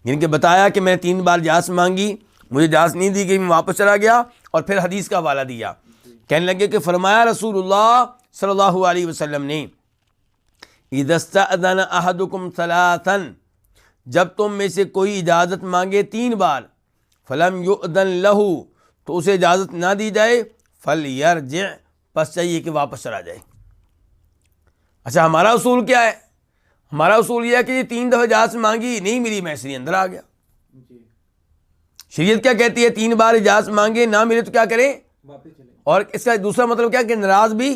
جن کے بتایا کہ میں نے 3 بار اجازت مانگی، مجھے اجازت نہیں دی گئی، میں واپس چلا گیا، اور پھر حدیث کا حوالہ دیا. کہنے لگے کہ فرمایا رسول اللہ صلی اللہ علیہ وسلم نے اذا استأذن احدکم ثلاثا، جب تم میں سے کوئی اجازت مانگے 3 بار، فلم یؤذن لہ، تو اسے اجازت نہ دی جائے، فلیرجع، پس چاہیے کہ واپس چلا جائے. اچھا ہمارا اصول کیا ہے؟ ہمارا اصول یہ ہے کہ یہ 3 دفعہ اجازت مانگی، نہیں ملی، میں اس لیے اندر آ گیا. شریعت کیا کہتی ہے؟ 3 بار اجازت مانگے، نہ ملے تو کیا کریں؟ اور اس کا دوسرا مطلب کیا کہ ناراض بھی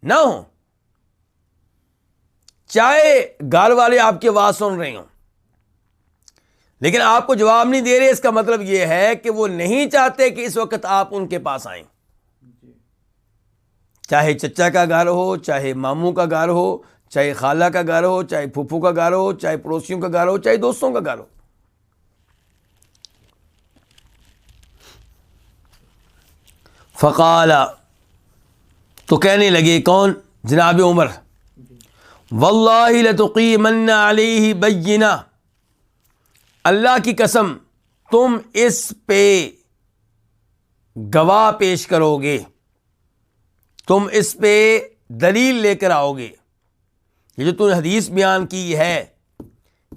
نہ ہوں. چاہے گھر والے آپ کی آواز سن رہے ہوں لیکن آپ کو جواب نہیں دے رہے، اس کا مطلب یہ ہے کہ وہ نہیں چاہتے کہ اس وقت آپ ان کے پاس آئیں. چاہے چچا کا گھر ہو، چاہے ماموں کا گھر ہو، چاہے خالہ کا گھر ہو، چاہے پھوپھو کا گھر ہو، چاہے پڑوسیوں کا گھر ہو، چاہے دوستوں کا گھر ہو. فقال، تو کہنے لگے کون؟ جناب عمر، واللہ لتقیمن علیہ بینہ، اللہ کی قسم تم اس پہ گواہ پیش کرو گے، تم اس پہ دلیل لے کر آؤ گے. یہ جو تم نے حدیث بیان کی ہے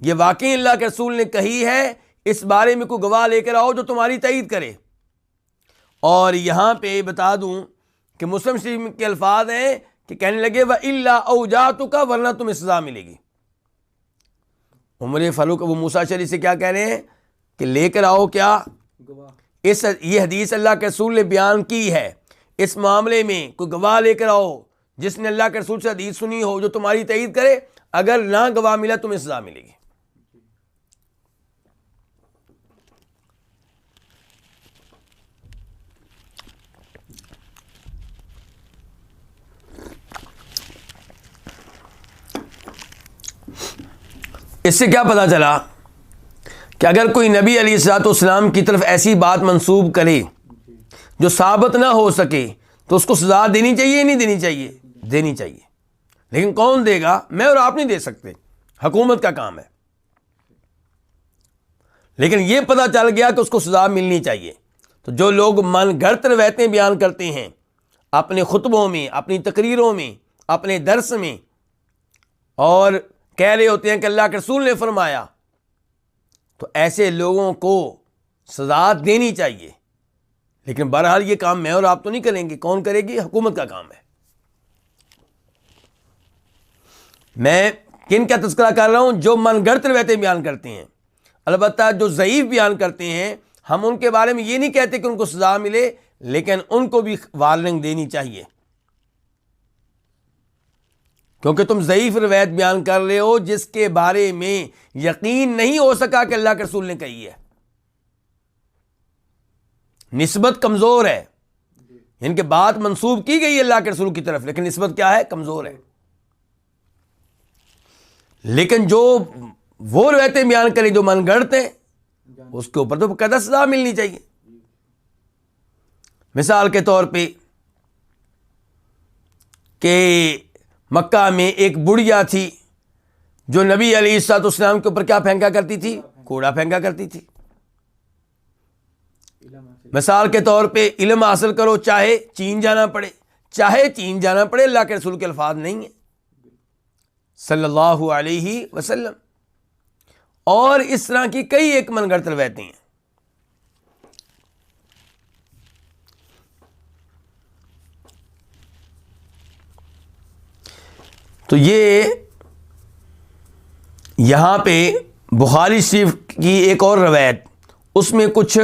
یہ واقعی اللہ کے رسول نے کہی ہے، اس بارے میں کوئی گواہ لے کر آؤ جو تمہاری تائید کرے. اور یہاں پہ بتا دوں کہ مسلم شریف کے الفاظ ہیں کہ کہنے لگے وَإِلَّا أَوْجَعْتُكَ، ورنہ تمہیں سزا ملے گی. عمر فاروق ابو موسیٰ اشعری سے کیا کہہ رہے ہیں کہ لے کر آؤ کیا؟ یہ حدیث اللہ کے رسول نے بیان کی ہے، اس معاملے میں کوئی گواہ لے کر آؤ جس نے اللہ کے رسول سے حدیث سنی ہو جو تمہاری تائید کرے. اگر نہ گواہ ملا تمہیں سزا ملے گی. اس سے کیا پتہ چلا کہ اگر کوئی نبی علیہ الصلوۃ والسلام کی طرف ایسی بات منسوب کرے جو ثابت نہ ہو سکے تو اس کو سزا دینی چاہیے نہیں دینی چاہیے؟ دینی چاہیے. لیکن کون دے گا؟ میں اور آپ نہیں دے سکتے، حکومت کا کام ہے. لیکن یہ پتہ چل گیا کہ اس کو سزا ملنی چاہیے. تو جو لوگ من گھڑت روایتیں بیان کرتے ہیں اپنے خطبوں میں، اپنی تقریروں میں، اپنے درس میں، اور کہہ رہے ہوتے ہیں کہ اللہ کے رسول نے فرمایا، تو ایسے لوگوں کو سزا دینی چاہیے. لیکن بہرحال یہ کام میں اور آپ تو نہیں کریں گے، کون کرے گی؟ حکومت کا کام ہے. میں کن کا تذکرہ کر رہا ہوں؟ جو من گھڑت روایتیں بیان کرتے ہیں. البتہ جو ضعیف بیان کرتے ہیں ہم ان کے بارے میں یہ نہیں کہتے کہ ان کو سزا ملے، لیکن ان کو بھی وارننگ دینی چاہیے، کیونکہ تم ضعیف روایت بیان کر رہے ہو جس کے بارے میں یقین نہیں ہو سکا کہ اللہ کے رسول نے کہی ہے. نسبت کمزور ہے، ان کے بات منسوب کی گئی اللہ کے رسول کی طرف، لیکن نسبت کیا ہے؟ کمزور ہے. لیکن جو وہ روایتیں بیان کریں جو من گھڑت ہیں اس کے اوپر تو باقاعدہ سزا ملنی چاہیے. مثال کے طور پہ کہ مکہ میں ایک بڑھیا تھی جو نبی علیہ الصلوۃ والسلام کے اوپر کیا پھینکا کرتی تھی؟ کوڑا پھینکا کرتی تھی. مثال کے طور پہ علم حاصل کرو چاہے چین جانا پڑے، چاہے چین جانا پڑے، اللہ کے رسول کے الفاظ نہیں ہیں صلی اللہ علیہ وسلم. اور اس طرح کی کئی ایک من گھڑت روایتیں ہیں. تو یہ یہاں پہ بخاری شریف کی ایک اور روایت، اس میں کچھ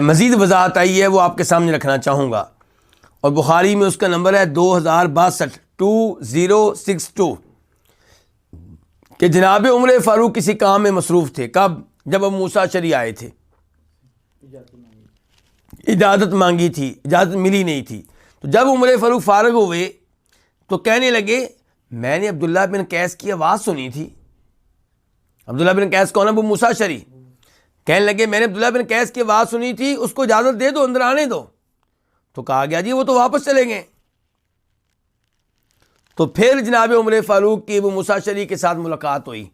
مزید وضاحت آئی ہے، وہ آپ کے سامنے رکھنا چاہوں گا. اور بخاری میں اس کا نمبر ہے 2062 کہ جناب عمر فاروق کسی کام میں مصروف تھے. کب؟ جب ابو موسیٰ اشعری آئے تھے، اجازت مانگی تھی، اجازت ملی نہیں تھی. تو جب عمر فاروق فارغ ہوئے تو کہنے لگے میں نے عبداللہ بن قیس کی آواز سنی تھی. عبداللہ بن قیس کون؟ ابو موسیٰ اشعری. کہنے لگے میں نے عبداللہ بن قیس کی آواز سنی تھی، اس کو اجازت دے دو، اندر آنے دو. تو کہا گیا جی وہ تو واپس چلے گئے. تو پھر جناب عمر فاروق کی ابو موسیٰ اشعری کے ساتھ ملاقات ہوئی،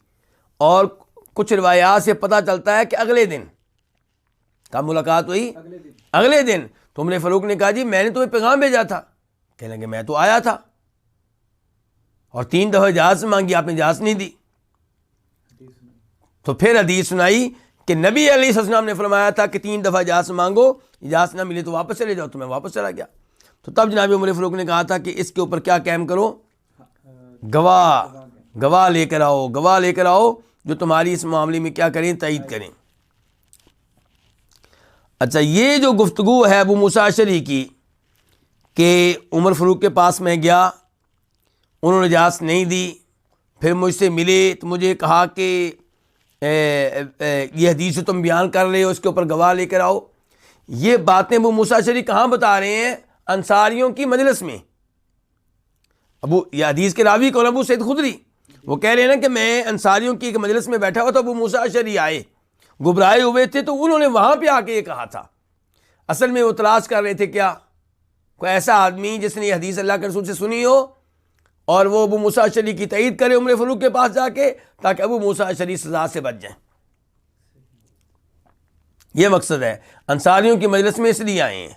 اور کچھ روایات سے پتہ چلتا ہے کہ اگلے دن کب ملاقات ہوئی؟ اگلے دن۔ تو عمر فاروق نے کہا جی میں نے تمہیں پیغام بھیجا تھا، کہنے لگے میں تو آیا تھا، اور 3 دفعہ اجازت مانگی، آپ نے اجازت نہیں دی۔ تو پھر حدیث سنائی کہ نبی علیہ السلام نے فرمایا تھا کہ 3 دفعہ اجازت مانگو، اجازت نہ ملے تو واپس چلے جاؤ، تو میں واپس چلا گیا۔ تو تب جناب عمر فاروق نے کہا تھا کہ اس کے اوپر کیا قائم کرو؟ گواہ لے کر آؤ، گواہ لے کر آؤ جو تمہاری اس معاملے میں کیا کریں؟ تائید کریں۔ اچھا، یہ جو گفتگو ہے ابو موسیٰ اشعری کی کہ عمر فاروق کے پاس میں گیا، انہوں نے اجازت نہیں دی، پھر مجھ سے ملے تو مجھے کہا کہ یہ حدیث جو تم بیان کر رہے ہو اس کے اوپر گواہ لے کر آؤ، یہ باتیں ابو موسیٰ اشعری کہاں بتا رہے ہیں؟ انصاریوں کی مجلس میں۔ یہ حدیث کے راوی کون؟ ابو سعید خدری۔ وہ کہہ رہے ہیں نا کہ میں انصاریوں کی ایک مجلس میں بیٹھا ہوا تو ابو موسیٰ اشعری آئے، گھبرائے ہوئے تھے، تو انہوں نے وہاں پہ آ کے یہ کہا تھا۔ اصل میں وہ تلاش کر رہے تھے کیا؟ کوئی ایسا آدمی جس نے یہ حدیث اللہ کے رسول سے سنی ہو اور وہ ابو موسیٰ اشعری کی تائید کرے عمر فاروق کے پاس جا کے، تاکہ ابو موسیٰ اشعری سزا سے بچ جائیں۔ یہ مقصد ہے، انصاریوں کی مجلس میں اس لیے آئے ہیں۔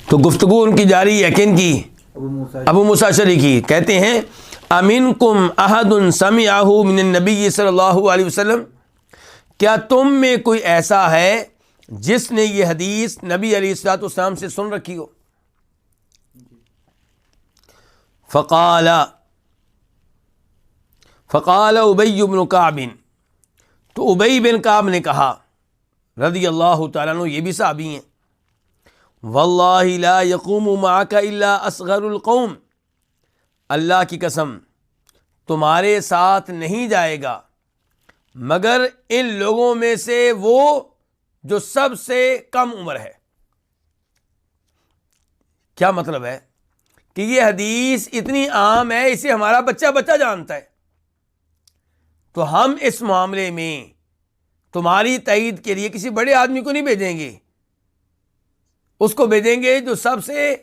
تو گفتگو ان کی جاری ہے، کن کی؟ ابو موسیٰ اشعری کی۔ کہتے ہیں امنکم احد سمعہ من النبی صلی اللہ علیہ وسلم، کیا تم میں کوئی ایسا ہے جس نے یہ حدیث نبی علیہ الصلوۃ والسلام سے سن رکھی ہو؟ فقال ابی بن کعب، تو ابی بن کعب نے کہا رضی اللہ تعالیٰ عنہ، یہ بھی صحابی ہیں، واللہ لا یقوم معک الا اصغر القوم، اللہ کی قسم تمہارے ساتھ نہیں جائے گا مگر ان لوگوں میں سے وہ جو سب سے کم عمر ہے۔ کیا مطلب ہے؟ کہ یہ حدیث اتنی عام ہے، اسے ہمارا بچہ بچہ جانتا ہے، تو ہم اس معاملے میں تمہاری تائید کے لیے کسی بڑے آدمی کو نہیں بھیجیں گے، اس کو بھیجیں گے جو سب سے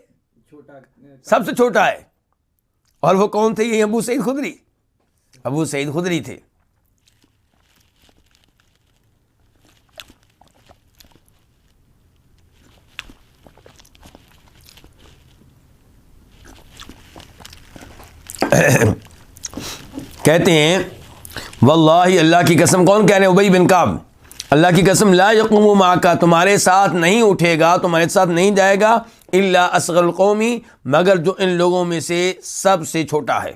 چھوٹا ہے۔ اور وہ کون تھے؟ یہ ابو سعید خدری، ابو سعید خدری تھے۔ کہتے ہیں واللہ، اللہ کی قسم، کون کہہ رہے ہیں؟ ابی بن کعب، اللہ کی قسم، لا یقوم معک، تمہارے ساتھ نہیں اٹھے گا، تمہارے ساتھ نہیں جائے گا، الا اصغر القومی، مگر جو ان لوگوں میں سے سب سے چھوٹا ہے۔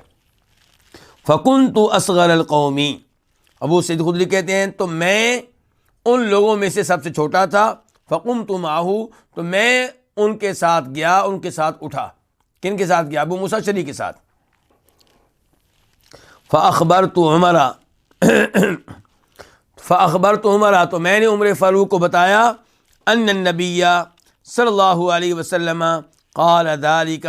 فکنت اصغر القومی، ابو سعید خدری کہتے ہیں تو میں ان لوگوں میں سے سب سے چھوٹا تھا۔ فقمت معہ، تو میں ان کے ساتھ گیا، ان کے ساتھ اٹھا۔ کن کے ساتھ گیا؟ ابو موسیٰ اشعری کے ساتھ۔ فاخبرت عمر، تو میں نے عمر فاروق کو بتایا، ان النبی صلی اللہ علیہ وسلم قال ذلک،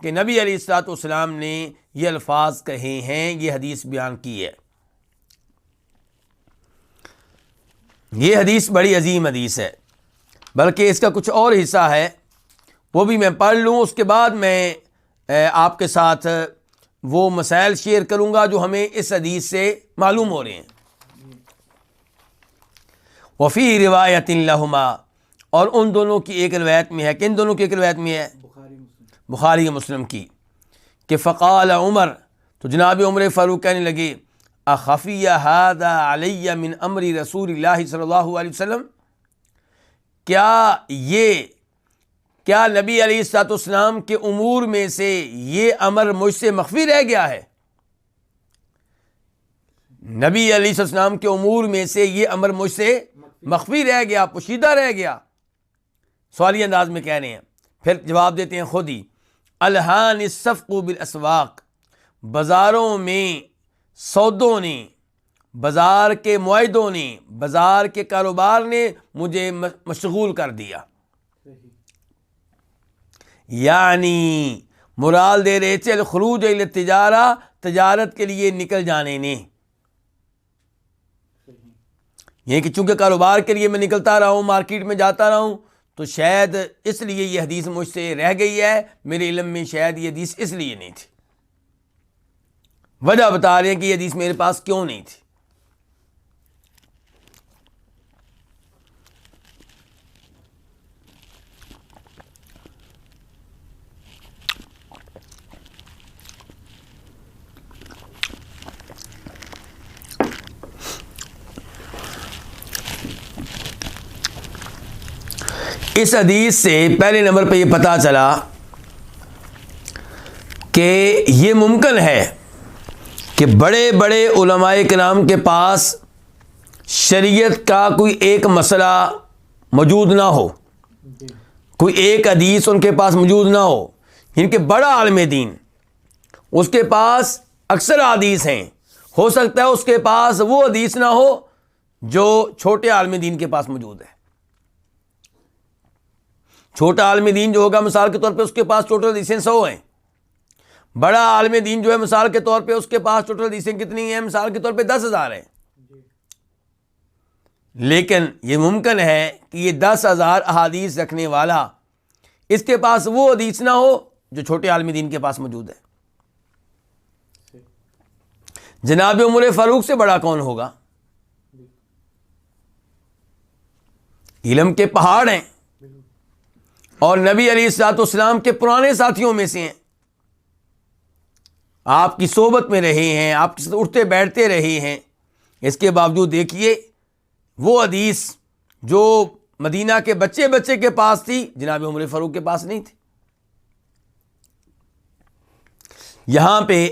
کہ نبی علیہ الصلوۃ والسلام نے یہ الفاظ کہے ہیں، یہ حدیث بیان کی ہے۔ یہ حدیث بڑی عظیم حدیث ہے، بلکہ اس کا کچھ اور حصہ ہے، وہ بھی میں پڑھ لوں، اس کے بعد میں آپ کے ساتھ وہ مسائل شیئر کروں گا جو ہمیں اس حدیث سے معلوم ہو رہے ہیں۔ وفی روایت لہما، اور ان دونوں کی ایک روایت میں ہے، کن دونوں کی ایک روایت میں ہے؟ بخاری مسلم کی، کہ فقال عمر، تو جناب عمر فاروق کہنے لگے، اخفی ھذا علی من امر رسول اللہ صلی اللہ علیہ وسلم، کیا نبی علیہ الصلوۃ والسلام کے امور میں سے یہ امر مجھ سے مخفی رہ گیا ہے؟ نبی علیہ السلام کے امور میں سے یہ امر مجھ سے مخفی رہ گیا، پوشیدہ رہ گیا؟ سوالی انداز میں کہہ رہے ہیں، پھر جواب دیتے ہیں خود ہی، الہان الصفق بالاسواق، بازاروں میں سودوں نے، بازار کے معاہدوں نے، بازار کے کاروبار نے مجھے مشغول کر دیا، یعنی مراد دے رہے تھے الخروج الی التجارہ، تجارت کے لیے نکل جانے نے، یہ کہ چونکہ کاروبار کے لیے میں نکلتا رہا ہوں، مارکیٹ میں جاتا رہا ہوں، تو شاید اس لیے یہ حدیث مجھ سے رہ گئی ہے، میرے علم میں شاید یہ حدیث اس لیے نہیں تھی۔ وجہ بتا رہے ہیں کہ یہ حدیث میرے پاس کیوں نہیں تھی۔ اس حدیث سے پہلے نمبر پہ یہ پتہ چلا کہ یہ ممکن ہے کہ بڑے بڑے علماء کرام کے پاس شریعت کا کوئی ایک مسئلہ موجود نہ ہو، کوئی ایک حدیث ان کے پاس موجود نہ ہو، ان کے بڑا عالم دین، اس کے پاس اکثر حدیث ہیں، ہو سکتا ہے اس کے پاس وہ حدیث نہ ہو جو چھوٹے عالم دین کے پاس موجود ہے۔ چھوٹا عالم دین جو ہوگا مثال کے طور پہ اس کے پاس ٹوٹل حدیثیں 100 ہیں، بڑا عالم دین جو ہے مثال کے طور پہ اس کے پاس ٹوٹل حدیثیں کتنی ہیں؟ مثال کے طور پہ 10,000 ہیں۔ لیکن یہ ممکن ہے کہ یہ 10,000 احادیث رکھنے والا اس کے پاس وہ حدیث نہ ہو جو چھوٹے عالم دین کے پاس موجود ہے۔ جناب عمر فاروق سے بڑا کون ہوگا؟ علم کے پہاڑ ہیں، اور نبی علیہ الصلوۃ والسلام کے پرانے ساتھیوں میں سے ہیں، آپ کی صحبت میں رہے ہیں، آپ کے ساتھ اٹھتے بیٹھتے رہے ہیں، اس کے باوجود دیکھیے وہ حدیث جو مدینہ کے بچے بچے کے پاس تھی جناب عمر فاروق کے پاس نہیں تھی۔ یہاں پہ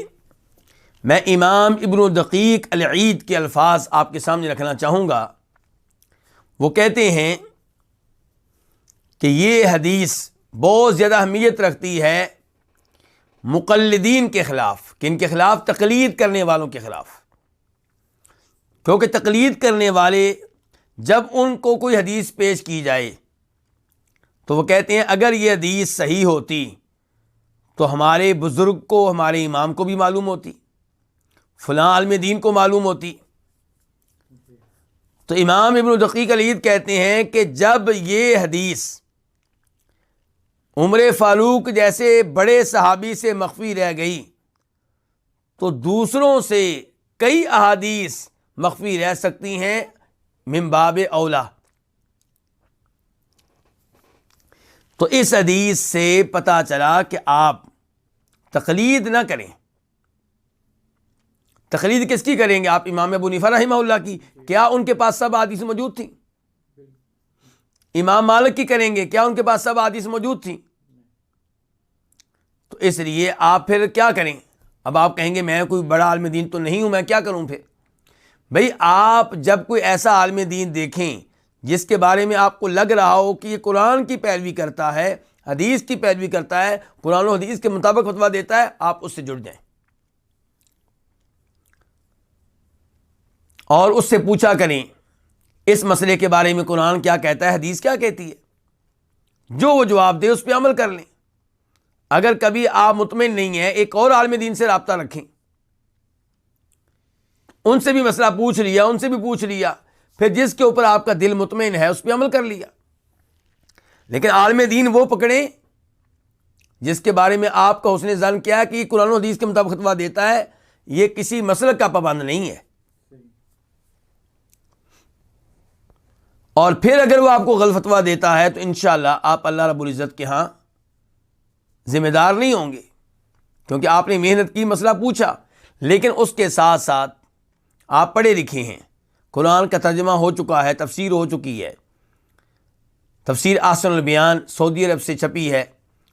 میں امام ابن دقیق العید کے الفاظ آپ کے سامنے رکھنا چاہوں گا۔ وہ کہتے ہیں کہ یہ حدیث بہت زیادہ اہمیت رکھتی ہے مقلدین کے خلاف، کن کے خلاف؟ تقلید کرنے والوں کے خلاف، کیونکہ تقلید کرنے والے جب ان کو کوئی حدیث پیش کی جائے تو وہ کہتے ہیں اگر یہ حدیث صحیح ہوتی تو ہمارے بزرگ کو، ہمارے امام کو بھی معلوم ہوتی، فلاں عالم دین کو معلوم ہوتی۔ تو امام ابن دقیق العید کہتے ہیں کہ جب یہ حدیث عمر فاروق جیسے بڑے صحابی سے مخفی رہ گئی تو دوسروں سے کئی احادیث مخفی رہ سکتی ہیں من باب اولا۔ تو اس حدیث سے پتہ چلا کہ آپ تقلید نہ کریں۔ تقلید کس کی کریں گے؟ آپ امام ابو حنیفہ رحمہ اللہ کی، کیا ان کے پاس سب حدیث موجود تھیں؟ امام مالک کی کریں گے، کیا ان کے پاس سب حدیث موجود تھیں؟ تو اس لیے آپ پھر کیا کریں؟ اب آپ کہیں گے میں کوئی بڑا عالم دین تو نہیں ہوں، میں کیا کروں پھر؟ بھئی آپ جب کوئی ایسا عالم دین دیکھیں جس کے بارے میں آپ کو لگ رہا ہو کہ یہ قرآن کی پیروی کرتا ہے، حدیث کی پیروی کرتا ہے، قرآن و حدیث کے مطابق فتویٰ دیتا ہے، آپ اس سے جڑ جائیں اور اس سے پوچھا کریں اس مسئلے کے بارے میں قرآن کیا کہتا ہے، حدیث کیا کہتی ہے، جو وہ جواب دے اس پہ عمل کر لیں۔ اگر کبھی آپ مطمئن نہیں ہیں، ایک اور عالم دین سے رابطہ رکھیں، ان سے بھی مسئلہ پوچھ لیا، ان سے بھی پوچھ لیا، پھر جس کے اوپر آپ کا دل مطمئن ہے اس پہ عمل کر لیا۔ لیکن عالم دین وہ پکڑیں جس کے بارے میں آپ کا حسن ظن کیا ہے کہ یہ قرآن و حدیث کے مطابق فتویٰ دیتا ہے، یہ کسی مسلک کا پابند نہیں ہے۔ اور پھر اگر وہ آپ کو غلط فتویٰ دیتا ہے تو انشاءاللہ آپ اللہ رب العزت کے ہاں ذمہ دار نہیں ہوں گے، کیونکہ آپ نے محنت کی، مسئلہ پوچھا، لیکن اس کے ساتھ ساتھ آپ پڑھے لکھے ہیں، قرآن کا ترجمہ ہو چکا ہے، تفسیر ہو چکی ہے، تفسیر احسن البیان سعودی عرب سے چھپی ہے،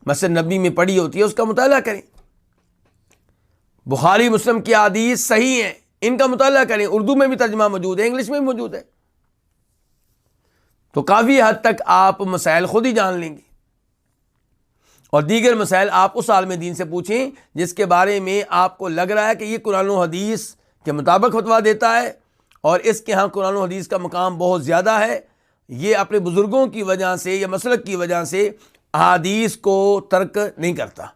مسجد نبوی میں پڑھی ہوتی ہے، اس کا مطالعہ کریں۔ بخاری مسلم کی احادیث صحیح ہیں، ان کا مطالعہ کریں، اردو میں بھی ترجمہ موجود ہے، انگلش میں بھی موجود ہے، تو کافی حد تک آپ مسائل خود ہی جان لیں گے۔ اور دیگر مسائل آپ اس عالم دین سے پوچھیں جس کے بارے میں آپ کو لگ رہا ہے کہ یہ قرآن و حدیث کے مطابق فتویٰ دیتا ہے اور اس کے ہاں قرآن و حدیث کا مقام بہت زیادہ ہے، یہ اپنے بزرگوں کی وجہ سے یا مسلک کی وجہ سے احادیث کو ترک نہیں کرتا۔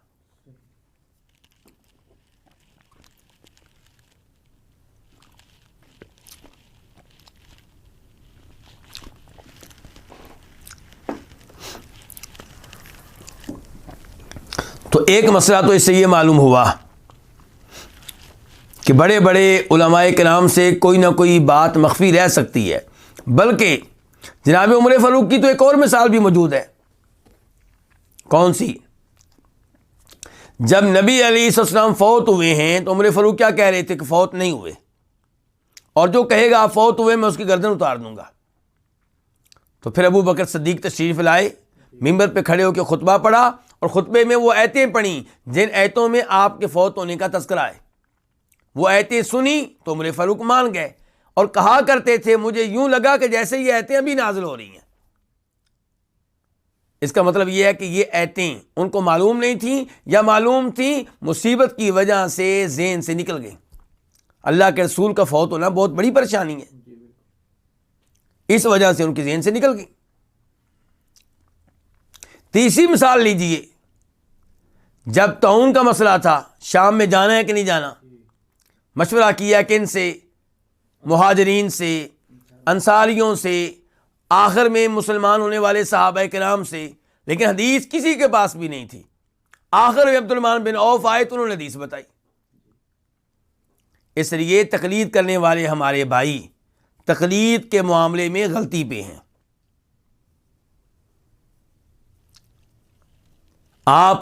تو ایک مسئلہ تو اس سے یہ معلوم ہوا کہ بڑے بڑے علماء کرام سے کوئی نہ کوئی بات مخفی رہ سکتی ہے، بلکہ جناب عمر فاروق کی تو ایک اور مثال بھی موجود ہے۔ کون سی؟ جب نبی علیہ السلام فوت ہوئے ہیں تو عمر فاروق کیا کہہ رہے تھے کہ فوت نہیں ہوئے، اور جو کہے گا آپ فوت ہوئے میں اس کی گردن اتار دوں گا۔ تو پھر ابو بکر صدیق تشریف لائے، ممبر پہ کھڑے ہو کے خطبہ پڑھا، اور خطبے میں وہ آیتیں پڑھیں جن آیتوں میں آپ کے فوت ہونے کا تذکرہ ہے۔ وہ آیتیں سنی تو عمر فاروق مان گئے، اور کہا کرتے تھے مجھے یوں لگا کہ جیسے یہ آیتیں ابھی نازل ہو رہی ہیں۔ اس کا مطلب یہ ہے کہ یہ آیتیں ان کو معلوم نہیں تھیں، یا معلوم تھیں مصیبت کی وجہ سے ذہن سے نکل گئی۔ اللہ کے رسول کا فوت ہونا بہت بڑی پریشانی ہے، اس وجہ سے ان کے ذہن سے نکل گئی۔ تیسری مثال لیجئے، جب طاعون کا مسئلہ تھا، شام میں جانا ہے کہ نہیں جانا، مشورہ کیا کن سے؟ مہاجرین سے، انصاریوں سے، آخر میں مسلمان ہونے والے صحابہ کرام سے، لیکن حدیث کسی کے پاس بھی نہیں تھی۔ آخر میں عبد الرحمن بن عوف آئے تو انہوں نے حدیث بتائی۔ اس لیے تقلید کرنے والے ہمارے بھائی تقلید کے معاملے میں غلطی پہ ہیں۔ آپ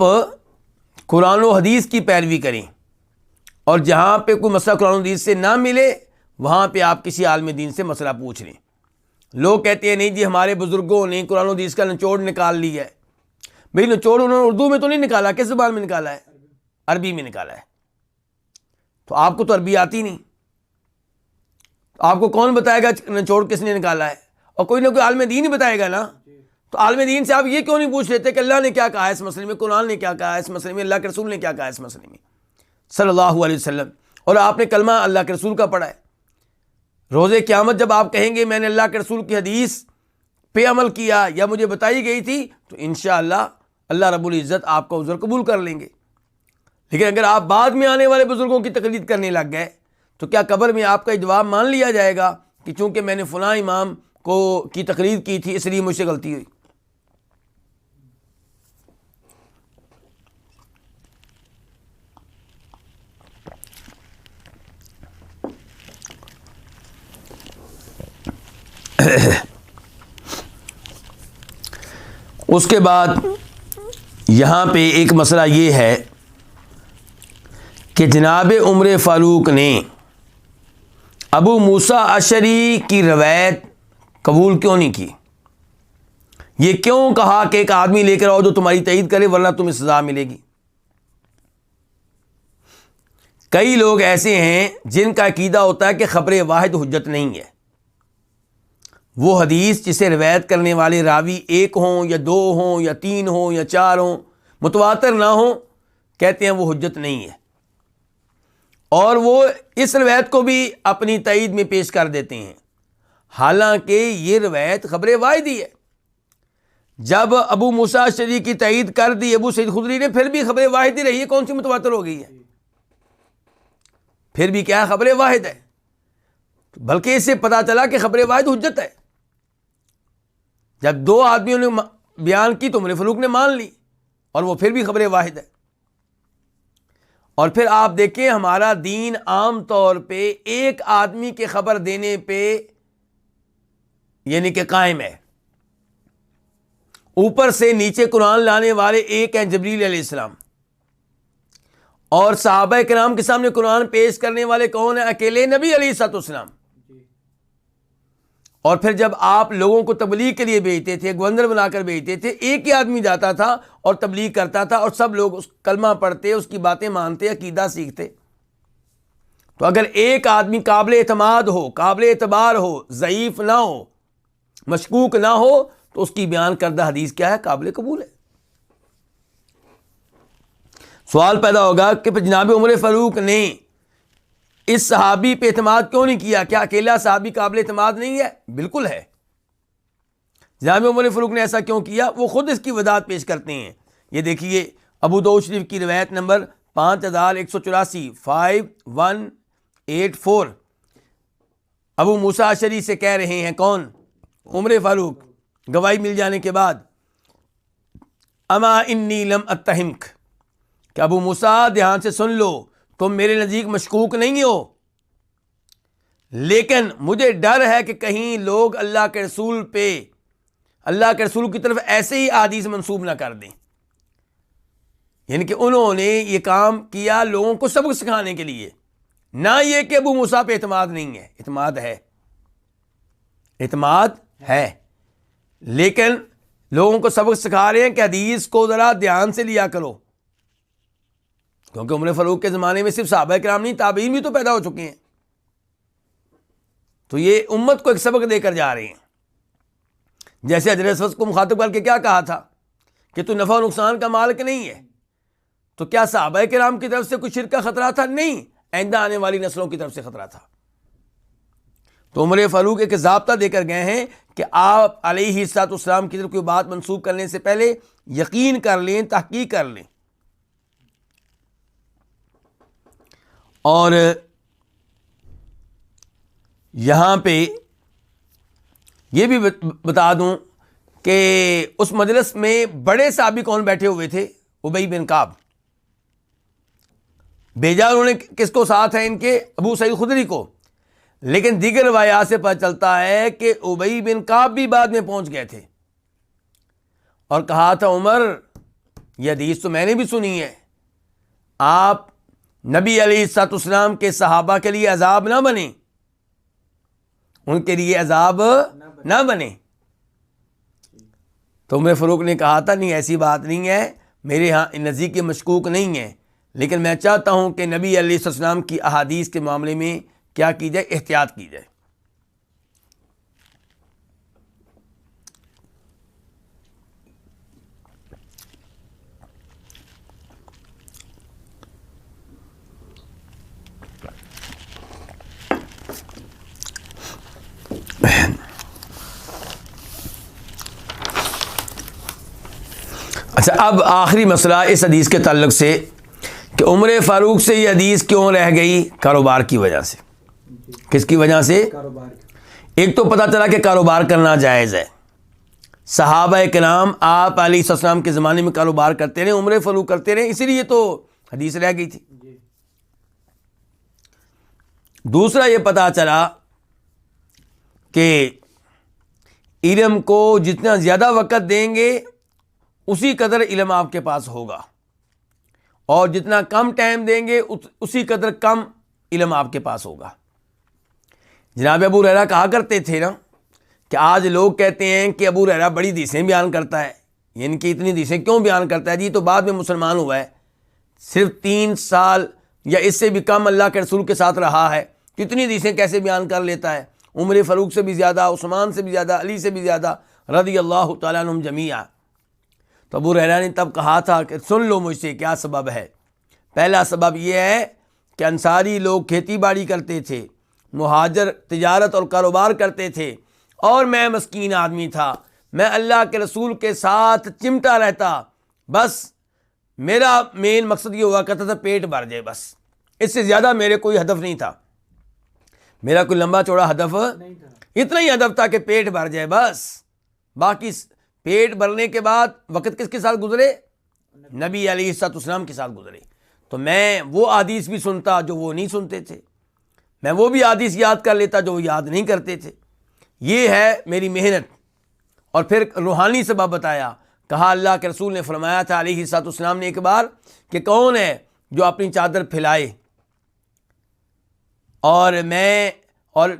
قرآن و حدیث کی پیروی کریں، اور جہاں پہ کوئی مسئلہ قرآن و حدیث سے نہ ملے وہاں پہ آپ کسی عالم دین سے مسئلہ پوچھ لیں۔ لوگ کہتے ہیں نہیں جی ہمارے بزرگوں نے قرآن و حدیث کا نچوڑ نکال لیا ہے۔ بھئی نچوڑ انہوں نے اردو میں تو نہیں نکالا، کس زبان میں نکالا ہے؟ عربی میں نکالا ہے۔ تو آپ کو تو عربی آتی نہیں، آپ کو کون بتائے گا نچوڑ کس نے نکالا ہے؟ اور کوئی نہ کوئی عالم دین ہی بتائے گا نا۔ تو عالم دین سے آپ یہ کیوں نہیں پوچھ لیتے کہ اللہ نے کیا کہا ہے اس مسئلے میں، قرآن نے کیا کہا ہے اس مسئلے میں، اللہ کے رسول نے کیا کہا ہے اس مسئلے میں صلی اللہ علیہ وسلم؟ اور آپ نے کلمہ اللہ کے رسول کا پڑھا ہے۔ روز قیامت جب آپ کہیں گے میں نے اللہ کے رسول کی حدیث پہ عمل کیا یا مجھے بتائی گئی تھی، تو انشاءاللہ اللہ رب العزت آپ کا عذر قبول کر لیں گے۔ لیکن اگر آپ بعد میں آنے والے بزرگوں کی تقلید کرنے لگ گئے تو کیا قبر میں آپ کا جواب مان لیا جائے گا کہ چونکہ میں نے فلاں امام کی تقلید کی تھی اس لیے مجھ سے غلطی ہوئی؟ اس کے بعد یہاں پہ ایک مسئلہ یہ ہے کہ جناب عمر فاروق نے ابو موسیٰ اشعری کی روایت قبول کیوں نہیں کی؟ یہ کیوں کہا کہ ایک آدمی لے کر آؤ جو تمہاری تائید کرے ورنہ تمہیں سزا ملے گی؟ کئی لوگ ایسے ہیں جن کا عقیدہ ہوتا ہے کہ خبر واحد حجت نہیں ہے۔ وہ حدیث جسے روایت کرنے والے راوی ایک ہوں یا دو ہوں یا تین ہوں یا چار ہوں، متواتر نہ ہوں، کہتے ہیں وہ حجت نہیں ہے، اور وہ اس روایت کو بھی اپنی تائید میں پیش کر دیتے ہیں، حالانکہ یہ روایت خبر واحد ہی ہے۔ جب ابو موسیٰ اشعری کی تائید کر دی ابو سعید خدری نے، پھر بھی خبر واحد ہی رہی ہے، کون سی متواتر ہو گئی ہے؟ پھر بھی کیا ہے؟ خبر واحد ہے۔ بلکہ اس سے پتہ چلا کہ خبر واحد حجت ہے۔ جب دو آدمیوں نے بیان کی تو عمر فاروق نے مان لی، اور وہ پھر بھی خبر واحد ہے۔ اور پھر آپ دیکھیں ہمارا دین عام طور پہ ایک آدمی کے خبر دینے پہ یعنی کہ قائم ہے۔ اوپر سے نیچے قرآن لانے والے ایک ہیں جبریل علیہ السلام، اور صحابہ کرام کے سامنے قرآن پیش کرنے والے کون ہیں؟ اکیلے نبی علیہ السلام۔ اور پھر جب آپ لوگوں کو تبلیغ کے لیے بھیجتے تھے، گورنر بنا کر بھیجتے تھے، ایک ہی آدمی جاتا تھا اور تبلیغ کرتا تھا، اور سب لوگ اس کلمہ پڑھتے، اس کی باتیں مانتے، عقیدہ سیکھتے۔ تو اگر ایک آدمی قابل اعتماد ہو، قابل اعتبار ہو، ضعیف نہ ہو، مشکوک نہ ہو، تو اس کی بیان کردہ حدیث کیا ہے؟ قابل قبول ہے۔ سوال پیدا ہوگا کہ جناب عمر فاروق نے اس صحابی پہ اعتماد کیوں نہیں کیا؟ کیا اکیلا صحابی قابل اعتماد نہیں ہے؟ بالکل ہے۔ جناب عمر فاروق نے ایسا کیوں کیا؟ وہ خود اس کی وضاحت پیش کرتے ہیں۔ یہ دیکھیے ابو داؤد شریف کی روایت نمبر 5184 5184، ابو موسیٰ اشعری سے کہہ رہے ہیں کون؟ عمر فاروق، گواہی مل جانے کے بعد، اما انی لم اتہمک، کہ ابو موسیٰ دھیان سے سن لو، تم میرے نزدیک مشکوک نہیں ہو، لیکن مجھے ڈر ہے کہ کہیں لوگ اللہ کے رسول پہ، اللہ کے رسول کی طرف ایسے ہی احادیث منسوب نہ کر دیں. یعنی کہ انہوں نے یہ کام کیا لوگوں کو سبق سکھانے کے لیے، نہ یہ کہ ابو موسیٰ پہ اعتماد نہیں ہے. اعتماد ہے لیکن لوگوں کو سبق سکھا رہے ہیں کہ حدیث کو ذرا دھیان سے لیا کرو، کیونکہ عمر فاروق کے زمانے میں صرف صحابہ کرام نہیں، تابعین بھی تو پیدا ہو چکے ہیں. تو یہ امت کو ایک سبق دے کر جا رہے ہیں. جیسے حضرت اسود کو مخاطب کر کے کیا کہا تھا کہ تو نفع و نقصان کا مالک نہیں ہے، تو کیا صحابہ کرام کی طرف سے کوئی شرک کا خطرہ تھا؟ نہیں، آئندہ آنے والی نسلوں کی طرف سے خطرہ تھا. تو عمر فاروق ایک ضابطہ دے کر گئے ہیں کہ آپ علیہ الصلوۃ والسلام کی طرف کوئی بات منسوب کرنے سے پہلے یقین کر لیں، تحقیق کر لیں. اور یہاں پہ یہ بھی بتا دوں کہ اس مجلس میں بڑے صحابی کون بیٹھے ہوئے تھے؟ ابی بن کعب. بھیجا انہوں نے کس کو ساتھ ہے؟ ان کے ابو سعید خدری کو. لیکن دیگر روایات سے پتہ چلتا ہے کہ ابی بن کعب بھی بعد میں پہنچ گئے تھے اور کہا تھا عمر یہ حدیث تو میں نے بھی سنی ہے، آپ نبی علیہ الصلوۃ والسلام کے صحابہ کے لیے عذاب نہ بنیں، ان کے لیے عذاب نہ بنے. تو عمر فاروق نے کہا تھا نہیں ایسی بات نہیں ہے، میرے ہاں نزدیک مشکوک نہیں ہے، لیکن میں چاہتا ہوں کہ نبی علیہ السلام کی احادیث کے معاملے میں کیا کی جائے؟ احتیاط کی جائے. اچھا، اب آخری مسئلہ اس حدیث کے تعلق سے کہ عمر فاروق سے یہ حدیث کیوں رہ گئی؟ کاروبار کی وجہ سے. کس کی وجہ سے؟ ایک تو پتہ چلا کہ کاروبار کرنا جائز ہے، صحابہ کرام آپ علیہ السلام کے زمانے میں کاروبار کرتے رہے، عمر فاروق کرتے رہے، اسی لیے تو حدیث رہ گئی تھی. دوسرا یہ پتہ چلا کہ علم کو جتنا زیادہ وقت دیں گے اسی قدر علم آپ کے پاس ہوگا، اور جتنا کم ٹائم دیں گے اسی قدر کم علم آپ کے پاس ہوگا. جناب ابو ہریرہ کہا کرتے تھے نا کہ آج لوگ کہتے ہیں کہ ابو ہریرہ بڑی حدیثیں بیان کرتا ہے، یعنی کہ اتنی حدیثیں کیوں بیان کرتا ہے؟ جی تو بعد میں مسلمان ہوا ہے، صرف 3 سال یا اس سے بھی کم اللہ کے رسول کے ساتھ رہا ہے، کتنی حدیثیں کیسے بیان کر لیتا ہے؟ عمر فاروق سے بھی زیادہ، عثمان سے بھی زیادہ، علی سے بھی زیادہ رضی اللہ تعالیٰ عنہم جمیعا. تو ابو ہریرہ نے تب کہا تھا کہ سن لو مجھ سے کیا سبب ہے. پہلا سبب یہ ہے کہ انصاری لوگ کھیتی باڑی کرتے تھے، مہاجر تجارت اور کاروبار کرتے تھے، اور میں مسکین آدمی تھا، میں اللہ کے رسول کے ساتھ چمٹا رہتا، بس میرا مین مقصد یہ ہوا کرتا تھا پیٹ بھر جائے، بس اس سے زیادہ میرے کوئی ہدف نہیں تھا، میرا کوئی لمبا چوڑا ہدف اتنا ہی ہدف تھا کہ پیٹ بھر جائے بس. باقی پیٹ بھرنے کے بعد وقت کس کے ساتھ گزرے؟ نبی علیہ الصلوۃ والسلام کے ساتھ گزرے. تو میں وہ احادیث بھی سنتا جو وہ نہیں سنتے تھے، میں وہ بھی احادیث یاد کر لیتا جو وہ یاد نہیں کرتے تھے. یہ ہے میری محنت. اور پھر روحانی سبب بتایا، کہا اللہ کے رسول نے فرمایا تھا علیہ الصلوۃ والسلام نے ایک بار کہ کون ہے جو اپنی چادر پھیلائے اور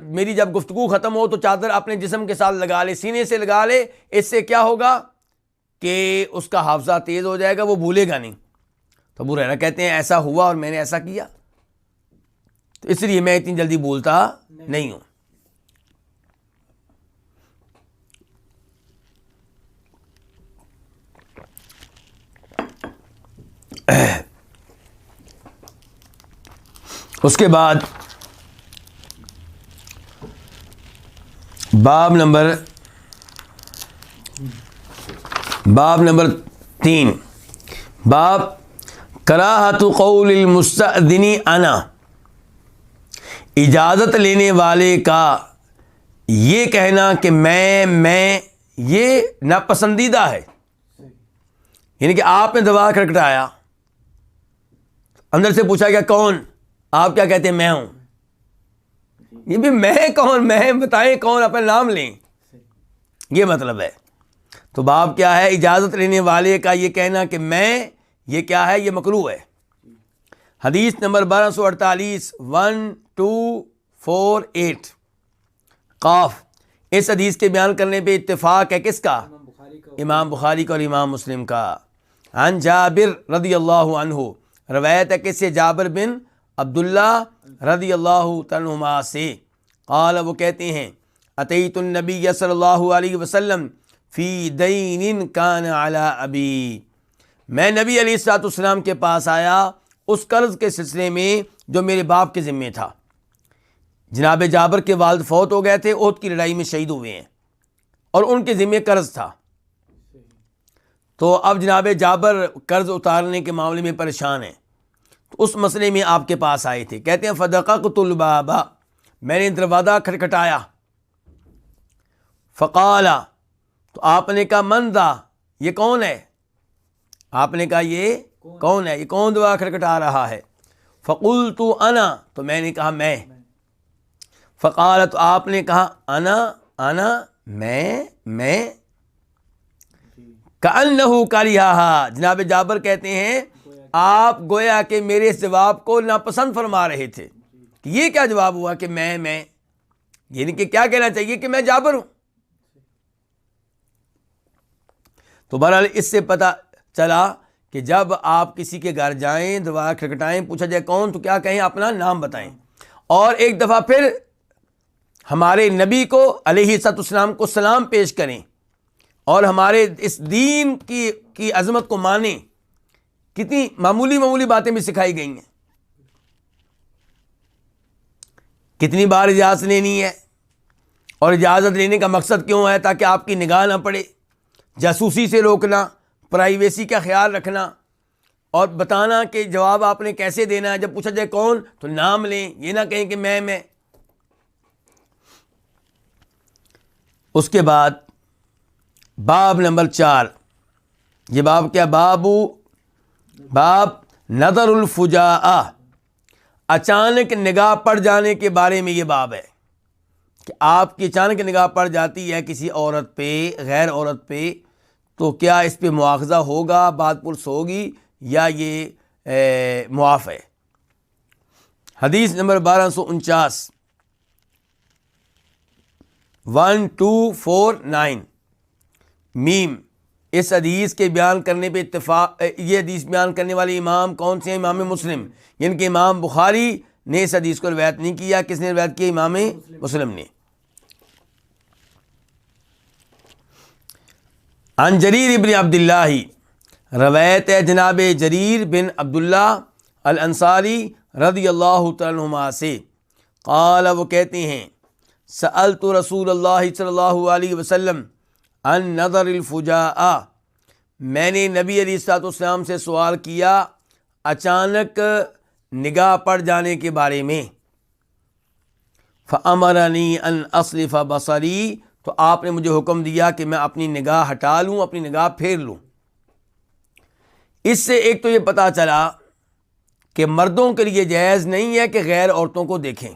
میری جب گفتگو ختم ہو تو چادر اپنے جسم کے ساتھ لگا لے، سینے سے لگا لے، اس سے کیا ہوگا کہ اس کا حافظہ تیز ہو جائے گا، وہ بھولے گا نہیں. تو ابو ہریرہ کہتے ہیں ایسا ہوا اور میں نے ایسا کیا، تو اس لیے میں اتنی جلدی بولتا نہیں ہوں. اس کے بعد باب نمبر 3، باب کراہت قول المستأذن انا، اجازت لینے والے کا یہ کہنا کہ میں یہ ناپسندیدہ ہے. یعنی کہ آپ نے دروازہ کھٹکھٹایا اندر سے پوچھا گیا کون؟ آپ کیا کہتے ہیں؟ میں ہوں۔ یہ بھی میں کون، میں بتائیں کون، اپنا نام لیں، یہ مطلب ہے۔ تو باب کیا ہے؟ اجازت لینے والے کا یہ کہنا کہ میں، یہ کیا ہے؟ یہ مکروہ ہے۔ حدیث نمبر 1248 1248 قاف، اس حدیث کے بیان کرنے پہ اتفاق ہے کس کا؟ امام بخاری کا اور امام مسلم کا۔ عن جابر رضی اللہ عنہ، روایت ہے کس سے؟ جابر بن عبداللہ رضی اللہ عنہما سے۔ قال، وہ کہتے ہیں اتیت النبی صلی اللہ علیہ وسلم فی دین کان علی ابی، میں نبی علیہ الصلوۃ والسلام کے پاس آیا اس قرض کے سلسلے میں جو میرے باپ کے ذمے تھا۔ جناب جابر کے والد فوت ہو گئے تھے، احد کی لڑائی میں شہید ہوئے ہیں، اور ان کے ذمے قرض تھا۔ تو اب جناب جابر قرض اتارنے کے معاملے میں پریشان ہیں، تو اس مسئلے میں آپ کے پاس آئے تھے۔ کہتے ہیں فدققت الباب، میں نے دروازہ کھٹکھٹایا، فقال، تو آپ نے کہا من ذا، یہ کون ہے؟ آپ نے کہا یہ کون ہے، یہ کون دروازہ کھٹکھٹا رہا ہے؟ فقلت انا، تو میں نے کہا میں۔ فقال، تو آپ نے کہا انا میں کأنہ کریہا، جناب جابر کہتے ہیں آپ گویا کہ میرے اس جواب کو ناپسند فرما رہے تھے کہ یہ کیا جواب ہوا کہ میں یعنی کہ کیا کہنا چاہیے کہ میں جابر ہوں۔ تو بہرحال اس سے پتہ چلا کہ جب آپ کسی کے گھر جائیں، دروازہ کھٹکھٹائیں، پوچھا جائے کون، تو کیا کہیں؟ اپنا نام بتائیں، اور ایک دفعہ پھر ہمارے نبی کو علیہ الصلوۃ والسلام کو سلام پیش کریں، اور ہمارے اس دین کی عظمت کو مانیں۔ کتنی معمولی باتیں بھی سکھائی گئی ہیں۔ کتنی بار اجازت لینی ہے، اور اجازت لینے کا مقصد کیوں ہے؟ تاکہ آپ کی نگاہ نہ پڑے، جاسوسی سے روکنا، پرائیویسی کا خیال رکھنا، اور بتانا کہ جواب آپ نے کیسے دینا ہے۔ جب پوچھا جائے کون، تو نام لیں، یہ نہ کہیں کہ میں۔ اس کے بعد باب نمبر 4، یہ باب کیا؟ باب نظر الفجاء، اچانک نگاہ پڑ جانے کے بارے میں یہ باب ہے کہ آپ کی اچانک نگاہ پڑ جاتی ہے کسی عورت پہ، غیر عورت پہ، تو کیا اس پہ مواخذہ ہوگا، بات پرس ہوگی، یا یہ معاف ہے؟ حدیث نمبر 1249 1249 میم، اس حدیث کے بیان کرنے پہ اتفاق، یہ حدیث بیان کرنے والے امام کون سے ہیں؟ امام مسلم، یعنی کہ امام بخاری نے اس حدیث کو روایت نہیں کیا۔ کس نے روایت کی؟ امام مسلم نے۔ عن جریر بن عبداللہ، روایت ہے جناب جریر بن عبداللہ الانصاری رضی اللہ تعالیٰ عنہما سے۔ قال، وہ کہتے ہیں سألت رسول اللہ صلی اللہ علیہ وسلم عن نظر الفجاء، میں نے نبی علیہ الصلوۃ والسلام سے سوال کیا اچانک نگاہ پڑ جانے کے بارے میں۔ فأمرنی ان اصرف بصری، تو آپ نے مجھے حکم دیا کہ میں اپنی نگاہ ہٹا لوں، اپنی نگاہ پھیر لوں۔ اس سے ایک تو یہ پتہ چلا کہ مردوں کے لیے جائز نہیں ہے کہ غیر عورتوں کو دیکھیں،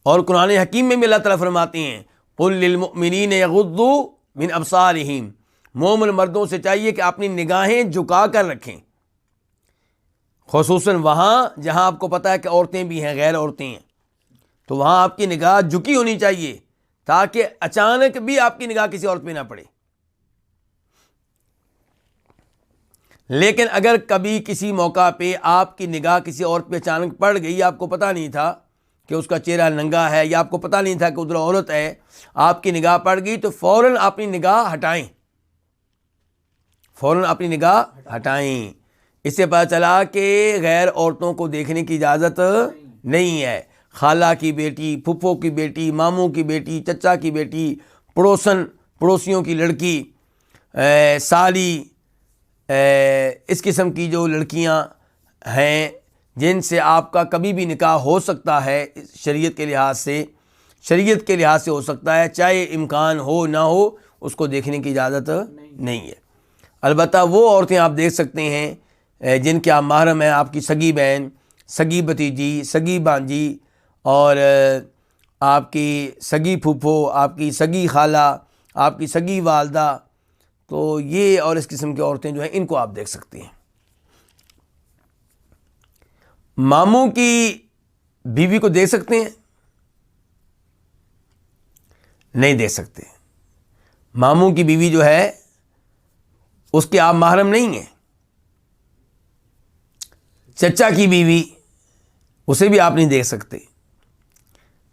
اور قرآن حکیم میں بھی اللہ تعالیٰ فرماتے ہیں قل للمؤمنین یغضوا من ابصارہم، مومن مردوں سے چاہیے کہ اپنی نگاہیں جھکا کر رکھیں، خصوصاً وہاں جہاں آپ کو پتہ ہے کہ عورتیں بھی ہیں، غیر عورتیں ہیں، تو وہاں آپ کی نگاہ جھکی ہونی چاہیے تاکہ اچانک بھی آپ کی نگاہ کسی عورت پہ نہ پڑے۔ لیکن اگر کبھی کسی موقع پہ آپ کی نگاہ کسی عورت پہ اچانک پڑ گئی، آپ کو پتہ نہیں تھا کہ اس کا چہرہ ننگا ہے، یا آپ کو پتہ نہیں تھا کہ ادھر عورت ہے، آپ کی نگاہ پڑ گئی، تو فوراً اپنی نگاہ ہٹائیں، فوراً اپنی نگاہ ہٹائیں۔ اس سے پتہ چلا کہ غیر عورتوں کو دیکھنے کی اجازت نہیں ہے۔ خالہ کی بیٹی، پھپھو کی بیٹی، ماموں کی بیٹی، چچا کی بیٹی، پڑوسیوں کی لڑکی، سالی، اس قسم کی جو لڑکیاں ہیں جن سے آپ کا کبھی بھی نکاح ہو سکتا ہے، شریعت کے لحاظ سے ہو سکتا ہے، چاہے امکان ہو نہ ہو، اس کو دیکھنے کی اجازت نہیں ہے۔ البتہ وہ عورتیں آپ دیکھ سکتے ہیں جن کے آپ محرم ہیں، آپ کی سگی بہن، سگی بھتیجی، سگی بانجی، اور آپ کی سگی پھوپھو، آپ کی سگی خالہ، آپ کی سگی والدہ، تو یہ اور اس قسم کی عورتیں جو ہیں ان کو آپ دیکھ سکتے ہیں۔ ماموں کی بیوی کو دیکھ سکتے ہیں؟ نہیں دیکھ سکتے۔ ماموں کی بیوی جو ہے اس کے آپ محرم نہیں ہیں۔ چچا کی بیوی، اسے بھی آپ نہیں دیکھ سکتے۔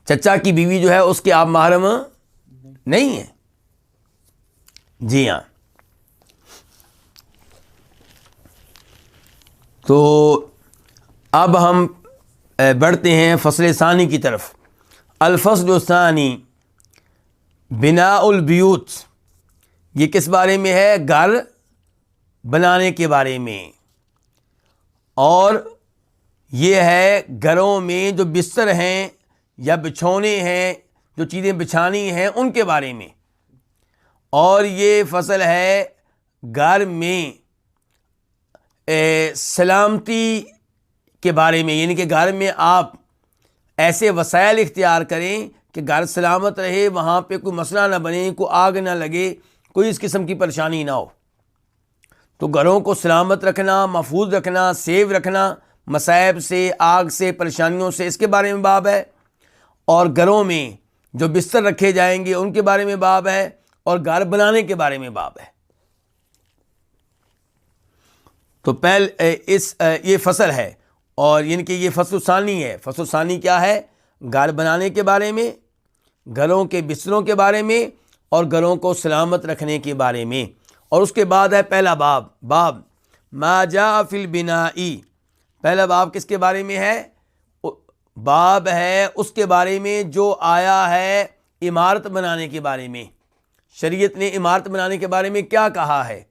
چچا کی بیوی جو ہے اس کے آپ محرم نہیں ہیں۔ جی ہاں۔ تو اب ہم بڑھتے ہیں فصل ثانی کی طرف۔ الفصل الثانی بناء البیوت، یہ کس بارے میں ہے؟ گھر بنانے کے بارے میں، اور یہ ہے گھروں میں جو بستر ہیں یا بچھونے ہیں، جو چیزیں بچھانی ہیں ان کے بارے میں، اور یہ فصل ہے گھر میں سلامتی کے بارے میں، یعنی کہ گھر میں آپ ایسے وسائل اختیار کریں کہ گھر سلامت رہے، وہاں پہ کوئی مسئلہ نہ بنے، کوئی آگ نہ لگے، کوئی اس قسم کی پریشانی نہ ہو۔ تو گھروں کو سلامت رکھنا، محفوظ رکھنا، سیو رکھنا مصائب سے، آگ سے، پریشانیوں سے، اس کے بارے میں باب ہے، اور گھروں میں جو بستر رکھے جائیں گے ان کے بارے میں باب ہے، اور گھر بنانے کے بارے میں باب ہے۔ تو یہ فصل ہے، اور یعنی کہ یہ فصل ثانی ہے۔ فصل ثانی کیا ہے؟ گھر بنانے کے بارے میں، گھروں کے بستروں کے بارے میں، اور گھروں کو سلامت رکھنے کے بارے میں۔ اور اس کے بعد ہے پہلا باب ما جاء فی البناء۔ پہلا باب کس کے بارے میں ہے؟ باب ہے اس کے بارے میں جو آیا ہے عمارت بنانے کے بارے میں۔ شریعت نے عمارت بنانے کے بارے میں کیا کہا ہے؟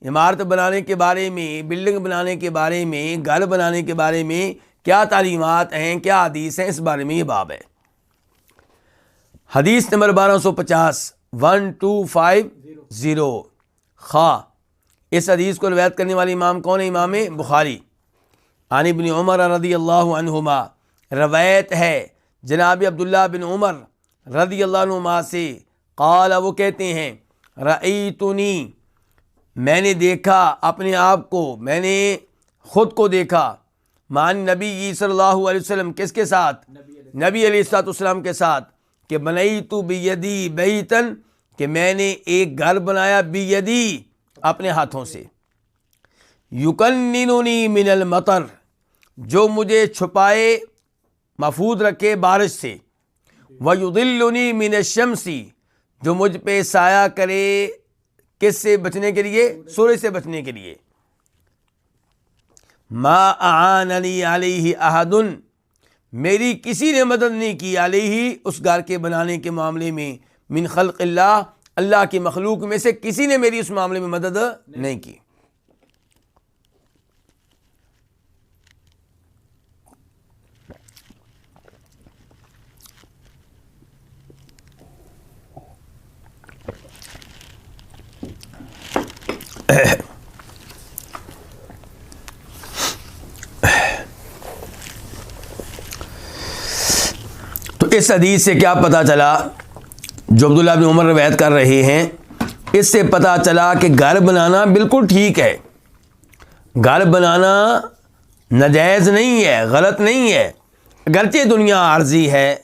عمارت بنانے کے بارے میں، بلڈنگ بنانے کے بارے میں، گھر بنانے کے بارے میں کیا تعلیمات ہیں، کیا حدیث ہیں، اس بارے میں یہ باب ہے۔ حدیث نمبر 1250 1250 خا، اس حدیث کو روایت کرنے والی امام کون ہے؟ امام بخاری۔ عن ابن عمر رضی اللہ عنہما، روایت ہے جناب عبداللہ بن عمر رضی اللہ عنہما سے، قال، وہ کہتے ہیں، رأیتنی، میں نے دیکھا اپنے آپ کو، میں نے خود کو دیکھا، مان نبی صلی اللہ علیہ وسلم، کس کے ساتھ؟ نبی علیہ الصلوۃ والسلام کے ساتھ، کہ بنیت بیدی بیتن، کہ میں نے ایک گھر بنایا، بیدی، اپنے ہاتھوں سے، یکنننی من المطر، جو مجھے چھپائے، محفوظ رکھے بارش سے، ویضلنی من الشمس، جو مجھ پہ سایہ کرے، کس سے بچنے کے لیے؟ سورج سے بچنے کے لیے۔ ما اعاننی علیہ احد، میری کسی نے مدد نہیں کی، علیہ، اس گھر کے بنانے کے معاملے میں، من خلق اللہ، اللہ کی مخلوق میں سے کسی نے میری اس معاملے میں مدد نہیں کی۔ تو اس حدیث سے کیا پتہ چلا، جو عبداللہ بن عمر روایت کر رہے ہیں، اس سے پتہ چلا کہ گھر بنانا بالکل ٹھیک ہے، گھر بنانا ناجائز نہیں ہے، غلط نہیں ہے، اگرچہ دنیا عارضی ہے،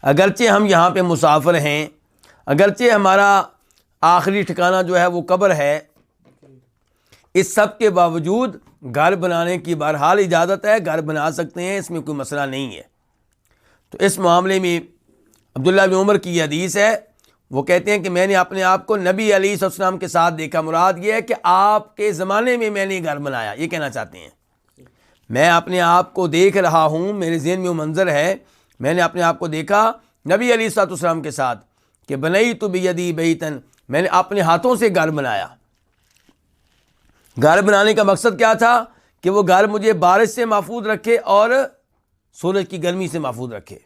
اگرچہ ہم یہاں پہ مسافر ہیں، اگرچہ ہمارا آخری ٹھکانہ جو ہے وہ قبر ہے، اس سب کے باوجود گھر بنانے کی بہرحال اجازت ہے، گھر بنا سکتے ہیں، اس میں کوئی مسئلہ نہیں ہے۔ تو اس معاملے میں عبداللہ بن عمر کی یہ حدیث ہے، وہ کہتے ہیں کہ میں نے اپنے آپ کو نبی علیہ السلام کے ساتھ دیکھا، مراد یہ ہے کہ آپ کے زمانے میں میں نے گھر بنایا، یہ کہنا چاہتے ہیں۔ میں اپنے آپ کو دیکھ رہا ہوں، میرے ذہن میں وہ منظر ہے، میں نے اپنے آپ کو دیکھا نبی علیہ السلام کے ساتھ، کہ بنیت بیدی بیتن، میں نے اپنے ہاتھوں سے گھر بنایا۔ گھر بنانے کا مقصد کیا تھا؟ کہ وہ گھر مجھے بارش سے محفوظ رکھے اور سورج کی گرمی سے محفوظ رکھے۔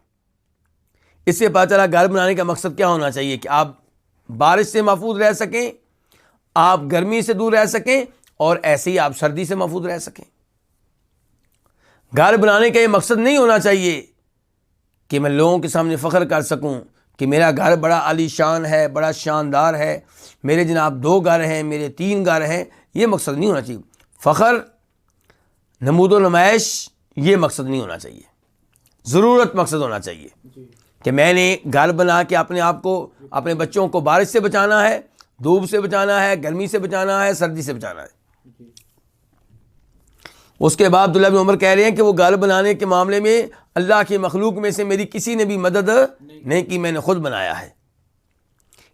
اس سے پتہ چلا گھر بنانے کا مقصد کیا ہونا چاہیے، کہ آپ بارش سے محفوظ رہ سکیں، آپ گرمی سے دور رہ سکیں، اور ایسے ہی آپ سردی سے محفوظ رہ سکیں۔ گھر بنانے کا یہ مقصد نہیں ہونا چاہیے کہ میں لوگوں کے سامنے فخر کر سکوں کہ میرا گھر بڑا عالی شان ہے، بڑا شاندار ہے، میرے جناب 2 گھر ہیں، میرے 3 گھر ہیں، یہ مقصد نہیں ہونا چاہیے۔ فخر، نمود و نمائش، یہ مقصد نہیں ہونا چاہیے، ضرورت مقصد ہونا چاہیے کہ میں نے گھر بنا کے اپنے آپ کو، اپنے بچوں کو بارش سے بچانا ہے، دھوپ سے بچانا ہے، گرمی سے بچانا ہے، سردی سے بچانا ہے۔ اس کے بعد عبداللہ بن عمر کہہ رہے ہیں کہ وہ گھر بنانے کے معاملے میں اللہ کی مخلوق میں سے میری کسی نے بھی مدد نہیں کی، میں نے خود بنایا ہے۔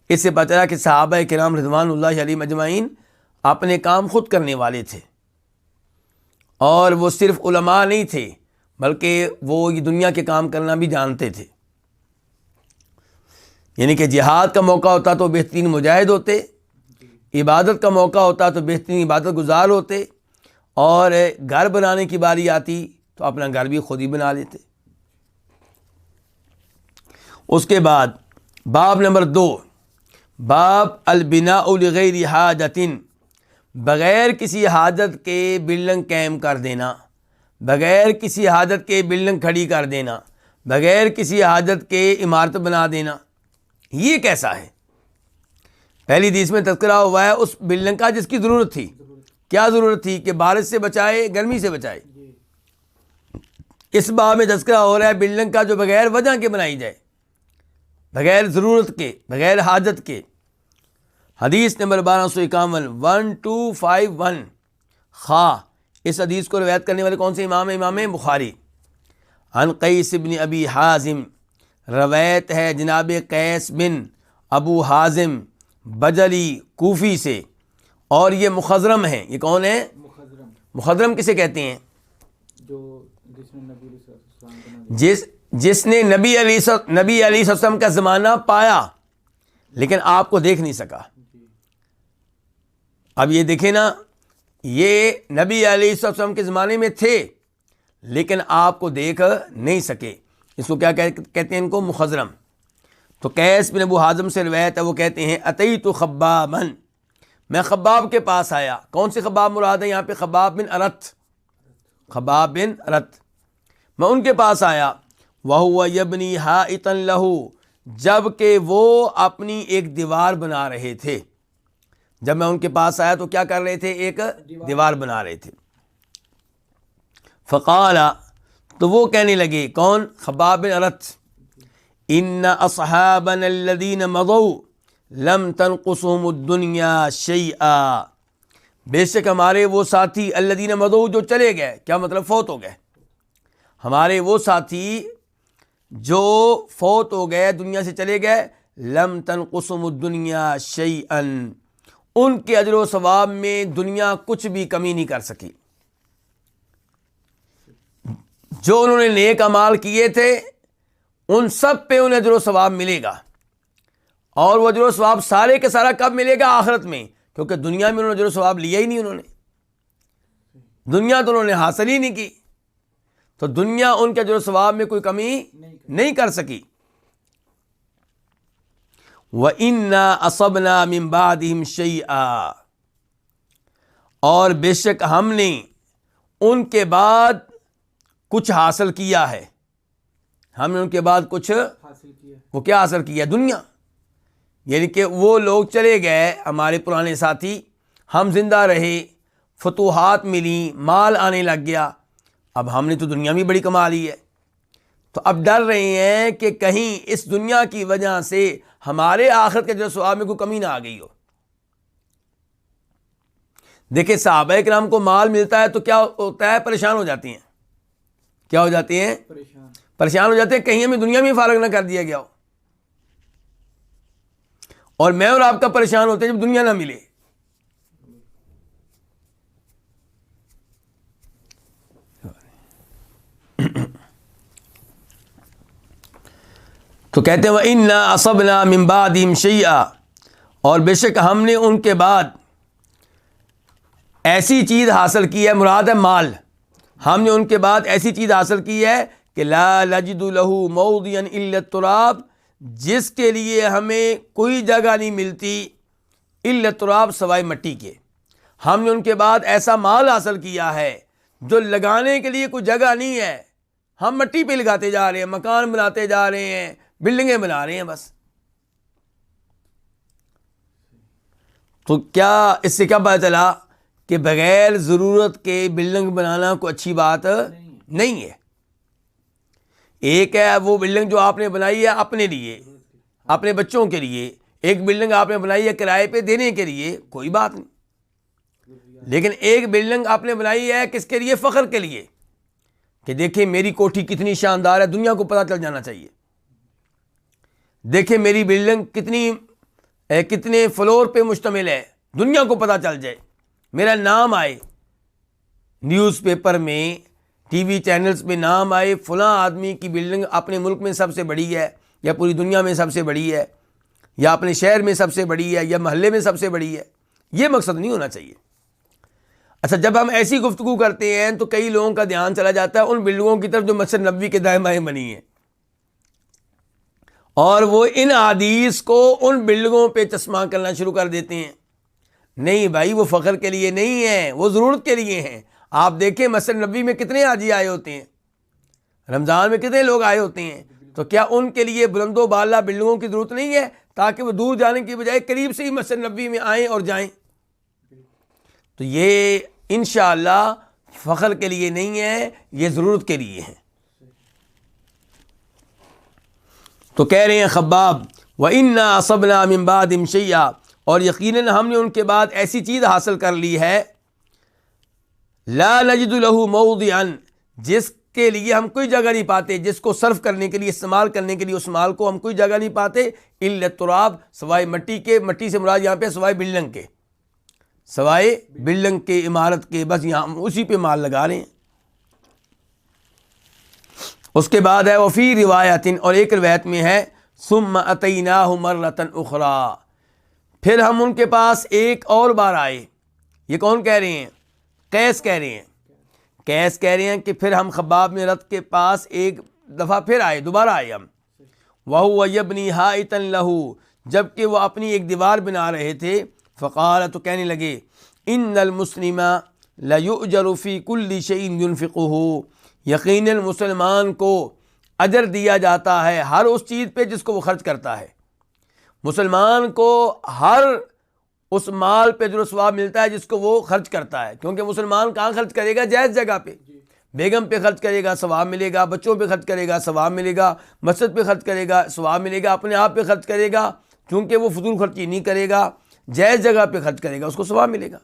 اس سے پتہ چلا کہ صحابہ کرام رضوان اللہ علیہم اجمعین اپنے کام خود کرنے والے تھے، اور وہ صرف علماء نہیں تھے بلکہ وہ یہ دنیا کے کام کرنا بھی جانتے تھے۔ یعنی کہ جہاد کا موقع ہوتا تو بہترین مجاہد ہوتے، عبادت کا موقع ہوتا تو بہترین عبادت گزار ہوتے، اور گھر بنانے کی باری آتی تو اپنا گھر بھی خود ہی بنا لیتے۔ اس کے بعد باب نمبر 2، باب البناء لغیر حاجت، بغیر کسی حاجت کے بلڈنگ قائم کر دینا، بغیر کسی حاجت کے بلڈنگ کھڑی کر دینا، بغیر کسی حاجت کے عمارت بنا دینا، یہ کیسا ہے؟ پہلی حدیث میں تذکرہ ہوا ہے اس بلڈنگ کا جس کی ضرورت تھی۔ کیا ضرورت تھی؟ کہ بارش سے بچائے، گرمی سے بچائے۔ اس باب میں تذکرہ ہو رہا ہے بلڈنگ کا جو بغیر وجہ کے بنائی جائے، بغیر ضرورت کے، بغیر حاجت کے۔ حدیث نمبر 1251، 1251 خا، اس حدیث کو روایت کرنے والے کون سے امام ہیں؟ امام بخاری۔ عن قیس بن ابی حازم، روایت ہے جناب قیس بن ابو حازم بجلی کوفی سے، اور یہ مخضرم ہیں۔ یہ کون ہیں؟ مخضرم کسے کہتے ہیں؟ جس نے نبی علیہ السلام کا زمانہ پایا لیکن آپ کو دیکھ نہیں سکا۔ اب یہ دیکھیں نا، یہ نبی علیہ السلام کے زمانے میں تھے لیکن آپ کو دیکھ نہیں سکے، اس کو کیا کہتے ہیں؟ ان کو مخضرم۔ تو قیس بن ابو حازم سے روایت ہے، وہ کہتے ہیں اتیت خبابا، میں خباب کے پاس آیا۔ کون سے خباب مراد ہے یہاں پہ؟ خباب بن ارت، خباب بن ارت، میں ان کے پاس آیا۔ وَهُوَ يَبْنِي حَائِطًا لَهُ، جب کہ وہ اپنی ایک دیوار بنا رہے تھے۔ جب میں ان کے پاس آیا تو کیا کر رہے تھے؟ ایک دیوار بنا رہے تھے۔ فقال، تو وہ کہنے لگے، کون؟ خباب بن ارت، ان اصحابنا الذين مضوا لم تنقصهم الدنيا شيئا، بے شک ہمارے وہ ساتھی الذين مضوا، جو چلے گئے، کیا مطلب؟ فوت ہو گئے۔ ہمارے وہ ساتھی جو فوت ہو گئے، دنیا سے چلے گئے، لم تنقصهم الدنيا شيئا، ان کے اجر و ثواب میں دنیا کچھ بھی کمی نہیں کر سکی۔ جو انہوں نے نیک اعمال کیے تھے ان سب پہ انہیں اجر و ثواب ملے گا، اور وہ اجر و ثواب سارے کے سارا کب ملے گا؟ آخرت میں، کیونکہ دنیا میں انہوں نے اجر و ثواب لیا ہی نہیں، انہوں نے دنیا تو انہوں نے حاصل ہی نہیں کی، تو دنیا ان کے اجر و ثواب میں کوئی کمی نہیں کر سکی۔ وَإِنَّا أَصَبْنَا مِن بَعْدِهِمْ شَيْئًا، اور بے شک ہم نے ان کے بعد کچھ حاصل کیا ہے۔ ہم نے ان کے بعد کچھ حاصل کیا، وہ کیا حاصل کیا؟ دنیا، یعنی کہ وہ لوگ چلے گئے ہمارے پرانے ساتھی، ہم زندہ رہے، فتوحات ملی، مال آنے لگ گیا، اب ہم نے تو دنیا بھی بڑی کما لی ہے، تو اب ڈر رہے ہیں کہ کہیں اس دنیا کی وجہ سے ہمارے آخرت کے جو ثواب میں کوئی کمی نہ آ گئی ہو۔ دیکھیں صحابہ کرام کو مال ملتا ہے تو کیا ہوتا ہے؟ پریشان ہو جاتی ہیں۔ کیا ہو جاتے ہیں؟ پریشان ہو جاتے ہیں، کہیں ہمیں دنیا میں فارغ نہ کر دیا گیا ہو۔ اور میں اور آپ کا پریشان ہوتے ہیں جب دنیا نہ ملے۔ تو کہتے ہیں وَإِنَّا أَصَبْنَا مِن بَعْدِهِمْ شَيْئًا، اور بے شک ہم نے ان کے بعد ایسی چیز حاصل کی ہے، مراد ہے مال، ہم نے ان کے بعد ایسی چیز حاصل کی ہے کہ لا نجد له موضعا الا التراب، جس کے لیے ہمیں کوئی جگہ نہیں ملتی الا التراب، سوائے مٹی کے۔ ہم نے ان کے بعد ایسا مال حاصل کیا ہے جو لگانے کے لیے کوئی جگہ نہیں ہے، ہم مٹی پہ لگاتے جا رہے ہیں، مکان بناتے جا رہے ہیں، بلڈنگیں بنا رہے ہیں بس. تو کیا اس سے کیا پتہ چلا کہ بغیر ضرورت کے بلڈنگ بنانا کوئی اچھی بات نہیں ہے. ایک ہے وہ بلڈنگ جو آپ نے بنائی ہے اپنے لیے، اپنے بچوں کے لیے، ایک بلڈنگ آپ نے بنائی ہے کرائے پہ دینے کے لیے، کوئی بات نہیں. لیکن ایک بلڈنگ آپ نے بنائی ہے کس کے لیے؟ فخر کے لیے، کہ دیکھیں میری کوٹھی کتنی شاندار ہے، دنیا کو پتہ چل جانا چاہیے. دیکھیں میری بلڈنگ کتنے فلور پہ مشتمل ہے، دنیا کو پتہ چل جائے، میرا نام آئے، نیوز پیپر میں، ٹی وی چینلز پہ نام آئے، فلاں آدمی کی بلڈنگ اپنے ملک میں سب سے بڑی ہے، یا پوری دنیا میں سب سے بڑی ہے، یا اپنے شہر میں سب سے بڑی ہے، یا محلے میں سب سے بڑی ہے. یہ مقصد نہیں ہونا چاہیے. اچھا، جب ہم ایسی گفتگو کرتے ہیں تو کئی لوگوں کا دھیان چلا جاتا ہے ان بلڈنگوں کی طرف جو مسجد نبوی کے دائیں بائیں بنی ہیں، اور وہ ان احادیث کو ان بلڈنگوں پہ چشمہ کرنا شروع کر دیتے ہیں. نہیں بھائی، وہ فخر کے لیے نہیں ہیں، وہ ضرورت کے لیے ہیں. آپ دیکھیں مسجد نبوی میں کتنے حاجی آئے ہوتے ہیں، رمضان میں کتنے لوگ آئے ہوتے ہیں. تو کیا ان کے لیے بلند و بالا بلڈنگوں کی ضرورت نہیں ہے تاکہ وہ دور جانے کی بجائے قریب سے ہی مسجد نبوی میں آئیں اور جائیں؟ تو یہ انشاءاللہ فخر کے لیے نہیں ہے، یہ ضرورت کے لیے ہے. تو کہہ رہے ہیں خباب وَإِنَّا أَصَبْنَا مِن بَعْدِهِمْ شَيْئًا، اور یقیناً ہم نے ان کے بعد ایسی چیز حاصل کر لی ہے لا نجد له موضعا، جس کے لیے ہم کوئی جگہ نہیں پاتے، جس کو صرف کرنے کے لیے، استعمال کرنے کے لیے، اس مال کو ہم کوئی جگہ نہیں پاتے الا التراب، سوائے مٹی کے. مٹی سے مراد یہاں پہ سوائے بلڈنگ کے، سوائے بلڈنگ کے، عمارت کے، بس یہاں ہم اسی پہ مال لگا رہے ہیں. اس کے بعد ہے وفی روایت، اور ایک روایت میں ہے ثم اتیناہ مرۃ اخری، پھر ہم ان کے پاس ایک اور بار آئے. یہ کون کہہ رہے ہیں؟ قیس کہہ رہے ہیں. قیس کہہ رہے ہیں کہ پھر ہم خباب بن رت کے پاس ایک دفعہ پھر آئے، دوبارہ آئے ہم. وَهُوَ يَبْنِي حَائِطًا لَهُ، جبکہ وہ اپنی ایک دیوار بنا رہے تھے. فقال، تو کہنے لگے ان المسلم لَيُؤْجَرُ فِي كُلِّ شَيْءٍ يُنْفِقُهُ، یقیناً مسلمان کو اجر دیا جاتا ہے ہر اس چیز پہ جس کو وہ خرچ کرتا ہے. مسلمان کو ہر اس مال پہ اجر و ثواب ملتا ہے جس کو وہ خرچ کرتا ہے، کیونکہ مسلمان کہاں خرچ کرے گا؟ جائز جگہ پہ. بیگم پہ خرچ کرے گا ثواب ملے گا، بچوں پہ خرچ کرے گا ثواب ملے گا، مسجد پہ خرچ کرے گا ثواب ملے گا، اپنے آپ پہ خرچ کرے گا کیونکہ وہ فضول خرچی نہیں کرے گا، جائز جگہ پہ خرچ کرے گا، اس کو ثواب ملے گا.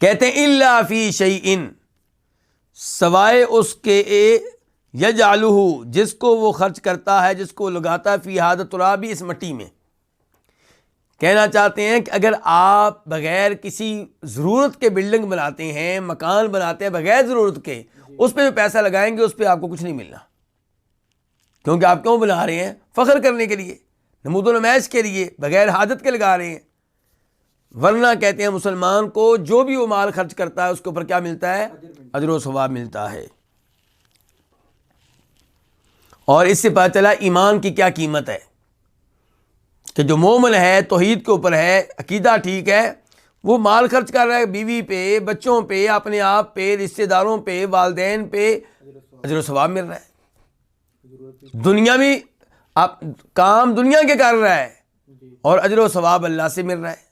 کہتے ہیں الا فی شیء، سوائے اس کے یجعلہ، جس کو وہ خرچ کرتا ہے، جس کو لگاتا ہے، فی ھذا التراب، اس مٹی میں. کہنا چاہتے ہیں کہ اگر آپ بغیر کسی ضرورت کے بلڈنگ بناتے ہیں، مکان بناتے ہیں بغیر ضرورت کے، اس پہ جو پیسہ لگائیں گے اس پہ آپ کو کچھ نہیں ملنا. کیونکہ آپ کیوں بنا رہے ہیں؟ فخر کرنے کے لیے، نمود و نمائش کے لیے، بغیر حاجت کے لگا رہے ہیں. ورنہ کہتے ہیں مسلمان کو جو بھی وہ مال خرچ کرتا ہے اس کے اوپر کیا ملتا ہے؟ اجر و ثواب ملتا ہے. اور اس سے پتہ چلا ایمان کی کیا قیمت ہے، کہ جو مومن ہے، توحید کے اوپر ہے، عقیدہ ٹھیک ہے، وہ مال خرچ کر رہا ہے بیوی پہ، بچوں پہ، اپنے آپ پہ، رشتہ داروں پہ، والدین پہ، اجر و ثواب مل رہا ہے. دنیا میں آپ کام دنیا کے کر رہا ہے اور اجر و ثواب اللہ سے مل رہا ہے،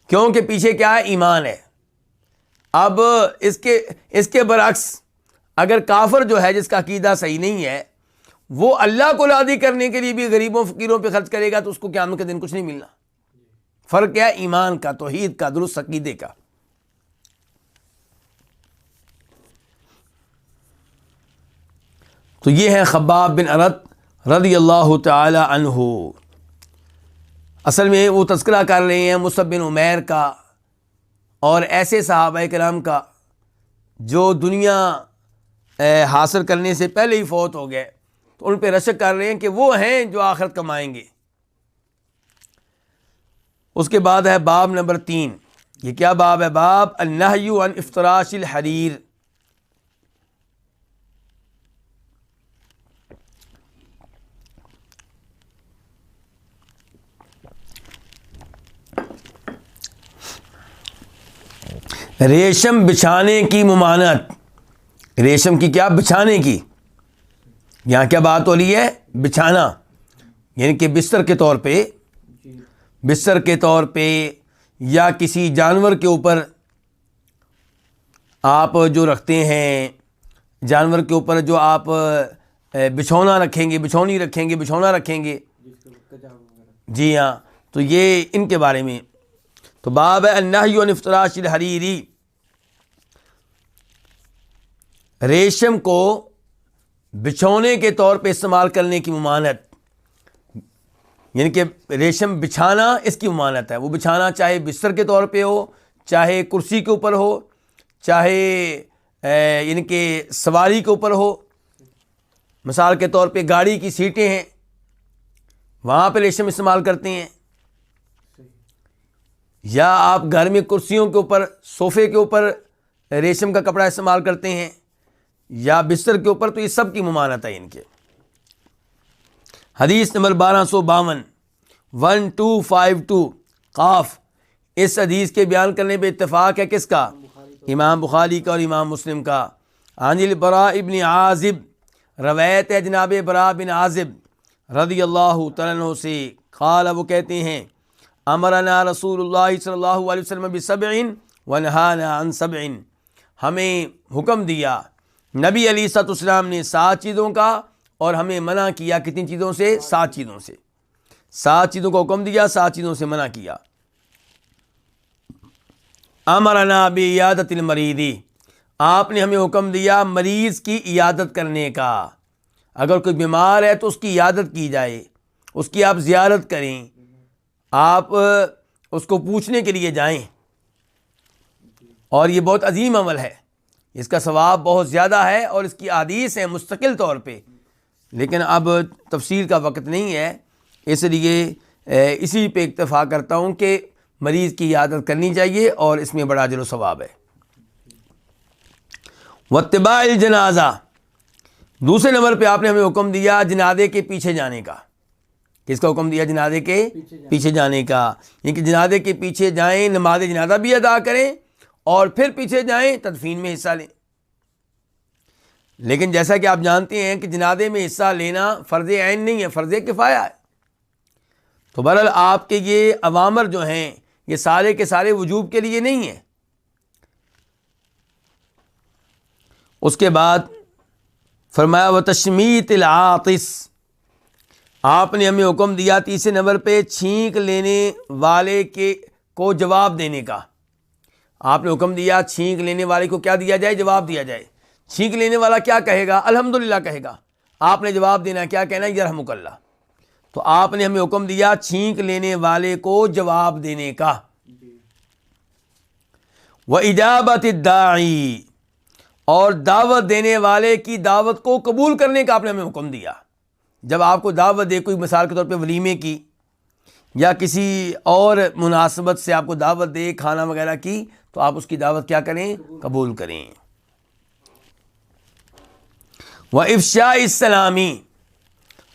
کیونکہ پیچھے کیا ہے؟ ایمان ہے. اب اس کے برعکس اگر کافر جو ہے، جس کا عقیدہ صحیح نہیں ہے، وہ اللہ کو راضی کرنے کے لیے بھی غریبوں فقیروں پہ خرچ کرے گا تو اس کو قیامت کے دن کچھ نہیں ملنا. فرق کیا ہے؟ ایمان کا، توحید کا، درست عقیدے کا. تو یہ ہے خباب بن ارت رضی اللہ تعالی عنہ. اصل میں وہ تذکرہ کر رہے ہیں مصعب بن عمیر کا اور ایسے صحابہ کرام کا جو دنیا حاصل کرنے سے پہلے ہی فوت ہو گئے، تو ان پہ رشک کر رہے ہیں کہ وہ ہیں جو آخرت کمائیں گے. اس کے بعد ہے باب نمبر 3. یہ کیا باب ہے؟ باب النہی عن افتراش الحریر. ریشم بچھانے کی ممانعت، ریشم کی کیا؟ بچھانے کی. یہاں کیا بات ہو رہی ہے؟ بچھانا، یعنی کہ بستر کے طور پہ، بستر کے طور پہ یا کسی جانور کے اوپر آپ جو رکھتے ہیں، جانور کے اوپر جو آپ بچھونا رکھیں گے، بچھونی رکھیں گے، بچھونا رکھیں گے. جی ہاں، تو یہ ان کے بارے میں. تو باب النہی عن افتراش الحریری، ریشم کو بچھونے کے طور پہ استعمال کرنے کی ممانعت، یعنی کہ ریشم بچھانا اس کی ممانعت ہے. وہ بچھانا چاہے بستر کے طور پہ ہو، چاہے کرسی کے اوپر ہو، چاہے یعنی کہ سواری کے اوپر ہو. مثال کے طور پہ گاڑی کی سیٹیں ہیں، وہاں پہ ریشم استعمال کرتے ہیں، یا آپ گھر میں کرسیوں کے اوپر، صوفے کے اوپر ریشم کا کپڑا استعمال کرتے ہیں، یا بستر کے اوپر. تو یہ سب کی ممانعت ہے ان کے. حدیث نمبر 1252 1252 قاف. اس حدیث کے بیان کرنے پہ اتفاق ہے کس کا؟ امام بخاری کا اور امام مسلم کا. عن البراء ابن عازب، روایت ہے جناب براء بن عازب رضی اللہ تعالیٰ عنہ سے، قال، وہ کہتے ہیں، امرنا رسول اللہ صلی اللہ علیہ وسلم بسبع ونہانا عن سبع، ہمیں حکم دیا نبی علیہ الصلوۃ والسلام نے 7 چیزوں کا، اور ہمیں منع کیا کتنی چیزوں سے؟ 7 چیزوں سے. 7 چیزوں کا حکم دیا، 7 چیزوں سے منع کیا. امرنا بعیادۃ المریض، آپ نے ہمیں حکم دیا مریض کی عیادت کرنے کا. اگر کوئی بیمار ہے تو اس کی عیادت کی جائے، اس کی آپ زیارت کریں، آپ اس کو پوچھنے کے لیے جائیں. اور یہ بہت عظیم عمل ہے، اس کا ثواب بہت زیادہ ہے، اور اس کی احادیث ہیں مستقل طور پہ، لیکن اب تفصیل کا وقت نہیں ہے، اس لیے اسی پہ اکتفا کرتا ہوں کہ مریض کی عیادت کرنی چاہیے، اور اس میں بڑا اجر و ثواب ہے. واتباع الجنازہ، دوسرے نمبر پہ آپ نے ہمیں حکم دیا جنازے کے پیچھے جانے کا. کس کا حکم دیا؟ جنازے کے پیچھے جانے کا. یعنی کہ جنازے کے پیچھے جائیں، نماز جنازہ بھی ادا کریں، اور پھر پیچھے جائیں تدفین میں حصہ لیں. لیکن جیسا کہ آپ جانتے ہیں کہ جنازے میں حصہ لینا فرض عین نہیں ہے، فرض کفایہ ہے. تو بہرحال آپ کے یہ اوامر جو ہیں یہ سارے کے سارے وجوب کے لیے نہیں ہیں. اس کے بعد فرمایا وتشمیت العاطس، آپ نے ہمیں حکم دیا تیسرے نمبر پہ چھینک لینے والے کو جواب دینے کا. آپ نے حکم دیا چھینک لینے والے کو کیا دیا جائے؟ جواب دیا جائے. چھینک لینے والا کیا کہے گا؟ الحمدللہ کہے گا. آپ نے جواب دینا کیا کہنا؟ یرحمک اللہ. تو آپ نے ہمیں حکم دیا چھینک لینے والے کو جواب دینے کا. وإجابت الداعی، اور دعوت دینے والے کی دعوت کو قبول کرنے کا آپ نے ہمیں حکم دیا. جب آپ کو دعوت دے، کوئی مثال کے طور پہ ولیمے کی یا کسی اور مناسبت سے آپ کو دعوت دے کھانا وغیرہ کی، تو آپ اس کی دعوت کیا کریں؟ قبول کریں. وإفشاء السلام،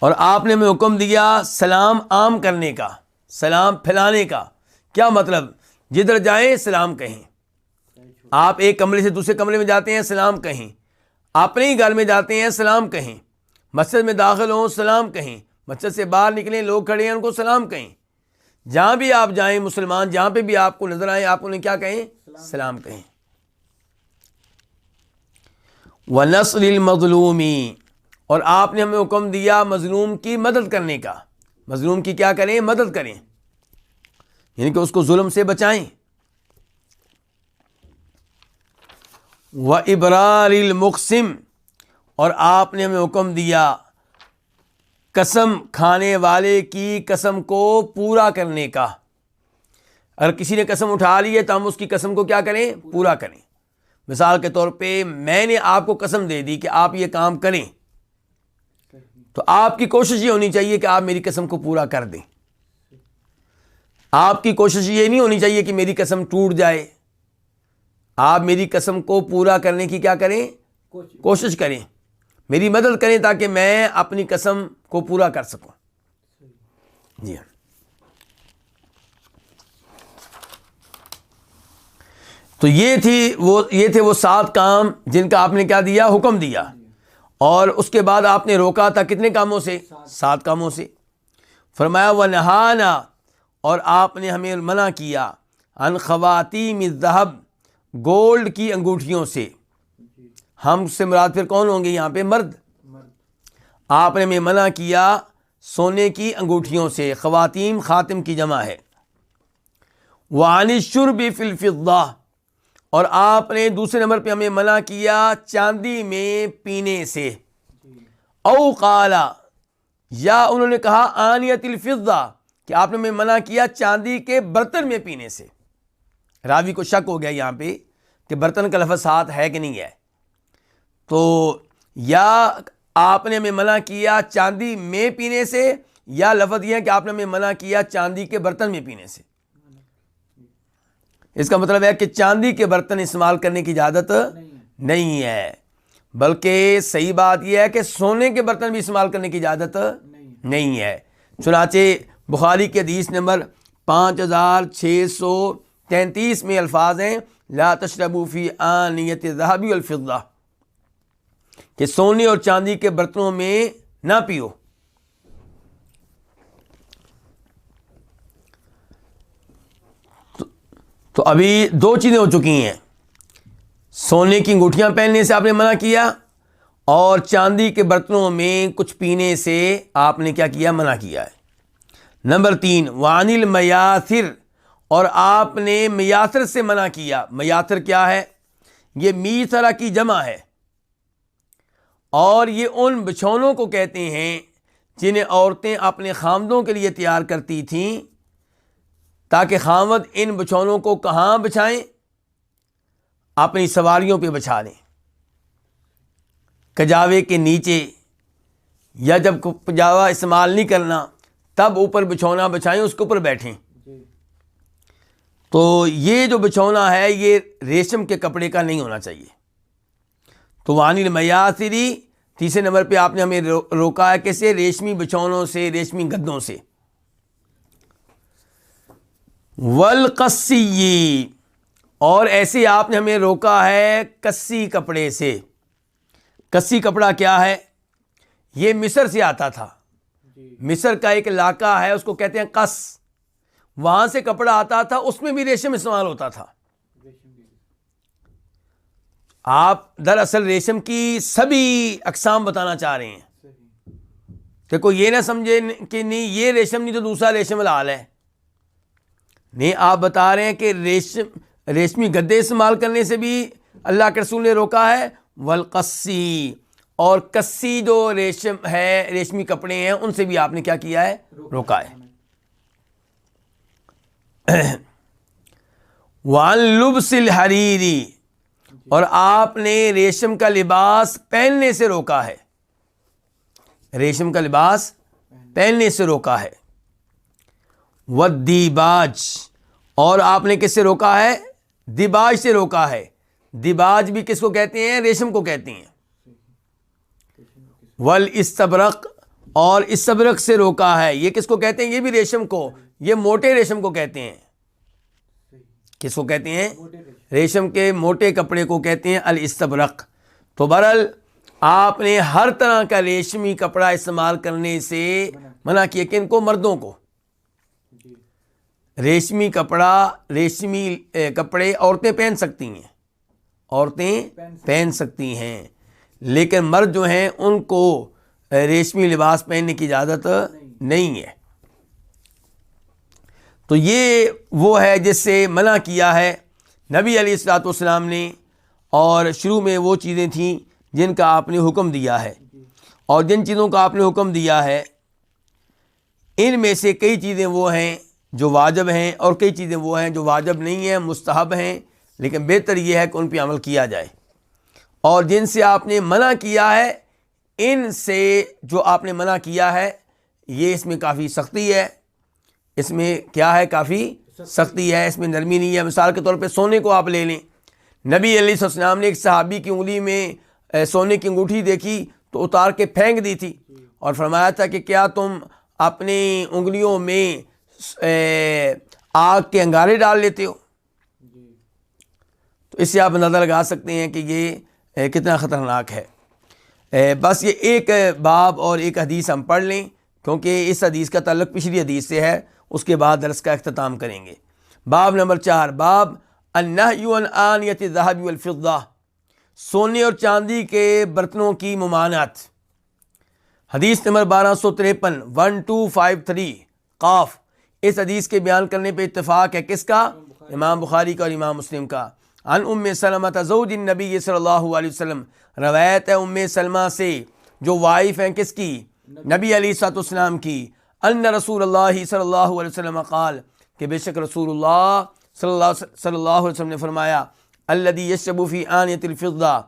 اور آپ نے ہمیں حکم دیا سلام عام کرنے کا، سلام پھیلانے کا. کیا مطلب؟ جدھر جائیں سلام کہیں. آپ ایک کمرے سے دوسرے کمرے میں جاتے ہیں سلام کہیں، اپنے ہی گھر میں جاتے ہیں سلام کہیں، مسجد میں داخل ہوں سلام کہیں، مسجد سے باہر نکلیں لوگ کھڑے ہیں ان کو سلام کہیں. جہاں بھی آپ جائیں مسلمان، جہاں پہ بھی آپ کو نظر آئیں، آپ انہیں کیا کہیں؟ سلام کہیں. وَنَصْرِ الْمَظْلُومِ، اور آپ نے ہمیں حکم دیا مظلوم کی مدد کرنے کا. مظلوم کی کیا کریں؟ مدد کریں، یعنی کہ اس کو ظلم سے بچائیں. وَإِبْرَارِ الْمُقْسِمِ، اور آپ نے ہمیں حکم دیا قسم کھانے والے کی قسم کو پورا کرنے کا. اگر کسی نے قسم اٹھا لی ہے تو ہم اس کی قسم کو کیا کریں؟ پورا کریں. مثال کے طور پہ میں نے آپ کو قسم دے دی کہ آپ یہ کام کریں، تو آپ کی کوشش یہ ہونی چاہیے کہ آپ میری قسم کو پورا کر دیں. آپ کی کوشش یہ نہیں ہونی چاہیے کہ میری قسم ٹوٹ جائے. آپ میری قسم کو پورا کرنے کی کیا کریں؟ کوشش کریں، میری مدد کریں تاکہ میں اپنی قسم کو پورا کر سکوں. جی ہاں. تو یہ تھے وہ 7 کام جن کا آپ نے کیا دیا؟ حکم دیا. اور اس کے بعد آپ نے روکا تھا کتنے کاموں سے؟ 7 کاموں سے. فرمایا وَنَهَانَا، اور آپ نے ہمیں منع کیا، عن خواتیم الذہب، گولڈ کی انگوٹھیوں سے. ہم سے مراد پھر کون ہوں گے یہاں پہ؟ مرد. آپ نے ہمیں منع کیا سونے کی انگوٹھیوں سے. خواتیم خاتم کی جمع ہے. وعن الشرب فی الفضہ، اور آپ نے دوسرے نمبر پہ ہمیں منع کیا چاندی میں پینے سے. او قالا، یا انہوں نے کہا آنیت الفضہ، کہ آپ نے ہمیں منع کیا چاندی کے برتن میں پینے سے. راوی کو شک ہو گیا یہاں پہ کہ برتن کا لفظ ساتھ ہے کہ نہیں ہے. تو یا آپ نے ہمیں منع کیا چاندی میں پینے سے، یا لفظ یہ ہے کہ آپ نے ہمیں منع کیا چاندی کے برتن میں پینے سے. اس کا مطلب ہے کہ چاندی کے برتن استعمال کرنے کی اجازت نہیں ہے، بلکہ صحیح بات یہ ہے کہ سونے کے برتن بھی استعمال کرنے کی اجازت نہیں ہے. چنانچہ بخاری کے حدیث نمبر 5633 میں الفاظ ہیں لا تشربوا فی آنیۃ الذہب والفضہ، کہ سونے اور چاندی کے برتنوں میں نہ پیو. تو ابھی 2 چیزیں ہو چکی ہیں، سونے کی انگوٹھیاں پہننے سے آپ نے منع کیا، اور چاندی کے برتنوں میں کچھ پینے سے آپ نے کیا کیا؟ منع کیا ہے. نمبر 3 وعن المیاثر، اور آپ نے میاثر سے منع کیا. میاثر کیا ہے؟ یہ میثرہ کی جمع ہے، اور یہ ان بچھونوں کو کہتے ہیں جنہیں عورتیں اپنے خامدوں کے لیے تیار کرتی تھیں، تاکہ خامد ان بچھونوں کو کہاں بچھائیں؟ اپنی سواریوں پہ بچھا دیں، کجاوے کے نیچے، یا جب کجاوا استعمال نہیں کرنا تب اوپر بچھونا بچھائیں، اس کے اوپر بیٹھیں. تو یہ جو بچھونا ہے یہ ریشم کے کپڑے کا نہیں ہونا چاہیے. تو وعن المیاثری، تیسرے نمبر پہ آپ نے ہمیں روکا ہے کیسے؟ ریشمی بچھونوں سے، ریشمی گدوں سے. والقصی، اور ایسے آپ نے ہمیں روکا ہے کسی کپڑے سے. کسی کپڑا کیا ہے؟ یہ مصر سے آتا تھا. مصر کا ایک علاقہ ہے اس کو کہتے ہیں قص، وہاں سے کپڑا آتا تھا، اس میں بھی ریشم استعمال ہوتا تھا. آپ دراصل ریشم کی سبھی اقسام بتانا چاہ رہے ہیں کہ کوئی یہ نہ سمجھے کہ نہیں یہ ریشم نہیں تو دوسرا ریشم حلال ہے. نہیں، آپ بتا رہے ہیں کہ ریشمی گدے استعمال کرنے سے بھی اللہ کے رسول نے روکا ہے. والقصی، اور کسی جو ریشم ہے، ریشمی کپڑے ہیں، ان سے بھی آپ نے کیا کیا ہے؟ روکا ہے. وعن لبس الحریری، اور آپ نے ریشم کا لباس پہننے سے روکا ہے. ریشم کا لباس پہننے سے روکا ہے. والدیباج، اور آپ نے کس سے روکا ہے؟ دیباج سے روکا ہے. دیباج بھی کس کو کہتے ہیں؟ ریشم کو کہتے ہیں. والاستبرق، اور استبرق سے روکا ہے. یہ کس کو کہتے ہیں؟ یہ بھی ریشم کو، یہ موٹے ریشم کو کہتے ہیں. کس کو کہتے ہیں؟ ریشم کے موٹے کپڑے کو کہتے ہیں الاستبرق. تو بہرحال آپ نے ہر طرح کا ریشمی کپڑا استعمال کرنے سے منع کیا. کن کو؟ مردوں کو. ریشمی کپڑے عورتیں پہن سکتی ہیں، عورتیں پہن سکتی ہیں، لیکن مرد جو ہیں ان کو ریشمی لباس پہننے کی اجازت نہیں ہے. تو یہ وہ ہے جس سے منع کیا ہے نبی علیہ الصلوۃ والسلام نے، اور شروع میں وہ چیزیں تھیں جن کا آپ نے حکم دیا ہے. اور جن چیزوں کا آپ نے حکم دیا ہے ان میں سے کئی چیزیں وہ ہیں جو واجب ہیں، اور کئی چیزیں وہ ہیں جو واجب نہیں ہیں، مستحب ہیں، لیکن بہتر یہ ہے کہ ان پہ عمل کیا جائے. اور جن سے آپ نے منع کیا ہے، ان سے جو آپ نے منع کیا ہے یہ اس میں کافی سختی ہے. اس میں کیا ہے؟ کافی سختی ہے، اس میں نرمی نہیں ہے. مثال کے طور پہ سونے کو آپ لے لیں. نبی علیہ السلام نے ایک صحابی کی انگلی میں سونے کی انگوٹھی دیکھی تو اتار کے پھینک دی تھی، اور فرمایا تھا کہ کیا تم اپنی انگلیوں میں آگ کے انگارے ڈال لیتے ہو؟ تو اس سے آپ اندازہ لگا سکتے ہیں کہ یہ کتنا خطرناک ہے۔ بس یہ ایک باب اور ایک حدیث ہم پڑھ لیں، کیونکہ اس حدیث کا تعلق پچھلی حدیث سے ہے، اس کے بعد درس کا اختتام کریں گے۔ باب نمبر 4، باب النہی عن آنیۃ الذہب والفضہ، سونے اور چاندی کے برتنوں کی ممانعت۔ حدیث نمبر 1253 1253 قاف۔ اس حدیث کے بیان کرنے پہ اتفاق ہے کس کا؟ امام بخاری کا اور امام مسلم کا۔ عن ام سلمہ زوج النبی صلی اللہ علیہ وسلم، روایت ہے ام سلمہ سے جو وائف ہیں کس کی؟ نبی علیہ الصلوۃ والسلام کی۔ ان رسول اللہ صلی اللہ علیہ وسلم قال، کہ بے شک رسول اللہ صلی اللہ علیہ وسلم نے فرمایا، الذی یشرب فی آنیۃ الفضہ،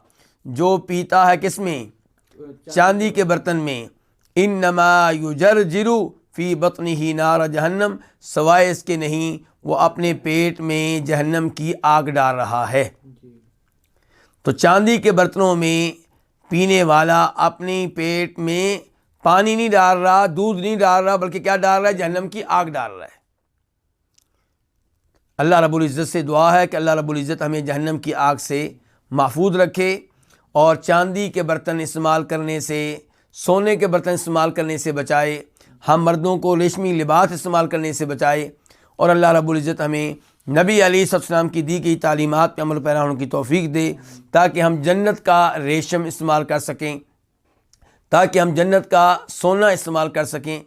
جو پیتا ہے کس میں؟ چاندی کے برتن میں، انما یجرجر فی بطنہ نار جہنم، سوائے اس کے نہیں وہ اپنے پیٹ میں جہنم کی آگ ڈال رہا ہے۔ تو چاندی کے برتنوں میں پینے والا اپنے پیٹ میں پانی نہیں ڈال رہا، دودھ نہیں ڈال رہا، بلکہ کیا ڈال رہا ہے؟ جہنم کی آگ ڈال رہا ہے۔ اللہ رب العزت سے دعا ہے کہ اللہ رب العزت ہمیں جہنم کی آگ سے محفوظ رکھے، اور چاندی کے برتن استعمال کرنے سے، سونے کے برتن استعمال کرنے سے بچائے، ہم مردوں کو ریشمی لباس استعمال کرنے سے بچائے، اور اللہ رب العزت ہمیں نبی علیہ السلام کی دی گئی تعلیمات پہ عمل پیرا ہونے کی توفیق دے، تاکہ ہم جنت کا ریشم استعمال کر سکیں، تاکہ ہم جنت کا سونا استعمال کر سکیں،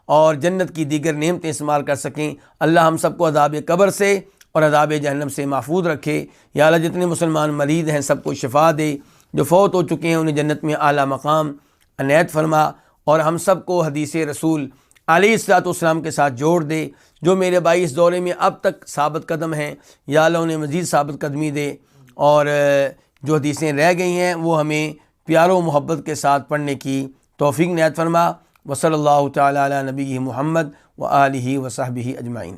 اور جنت کی دیگر نعمتیں استعمال کر سکیں۔ اللہ ہم سب کو عذاب قبر سے اور عذاب جہنم سے محفوظ رکھے۔ یا اللہ جتنے مسلمان مریض ہیں سب کو شفا دے، جو فوت ہو چکے ہیں انہیں جنت میں اعلیٰ مقام عنایت فرما، اور ہم سب کو حدیث رسول علیہ الصلوۃ والسلام کے ساتھ جوڑ دے۔ جو میرے بھائی اس دورے میں اب تک ثابت قدم ہیں، یا اللہ انہیں مزید ثابت قدمی دے، اور جو حدیثیں رہ گئی ہیں وہ ہمیں پیار و محبت کے ساتھ پڑھنے کی توفیق عنایت فرما۔ وصلی اللہ تعالی علی نبی محمد وآلہ وصحبہ اجمعین۔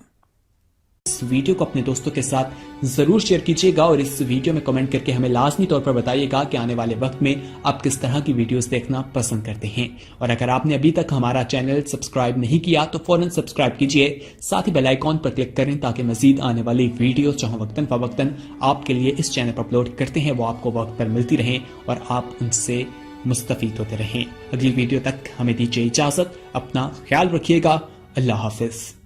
اس ویڈیو کو اپنے دوستوں کے ساتھ ضرور شیئر کیجیے گا، اور اس ویڈیو میں کمنٹ کر کے ہمیں لازمی طور پر بتائیے گا کہ آنے والے وقت میں آپ کس طرح کی ویڈیوز دیکھنا پسند کرتے ہیں۔ اور اگر آپ نے ابھی تک ہمارا چینل سبسکرائب نہیں کیا تو فوراً سبسکرائب کیجیے، ساتھ ہی بیل آئیکن پر کلک کریں تاکہ مزید آنے والی ویڈیوز جو وقتاً فوقتاً آپ کے لیے اس چینل پر اپلوڈ کرتے ہیں وہ آپ کو وقت پر ملتی رہیں اور آپ ان سے مستفید ہوتے رہیں۔ اگلی ویڈیو تک ہمیں دیجیے اجازت، اپنا خیال رکھیے گا، اللہ حافظ۔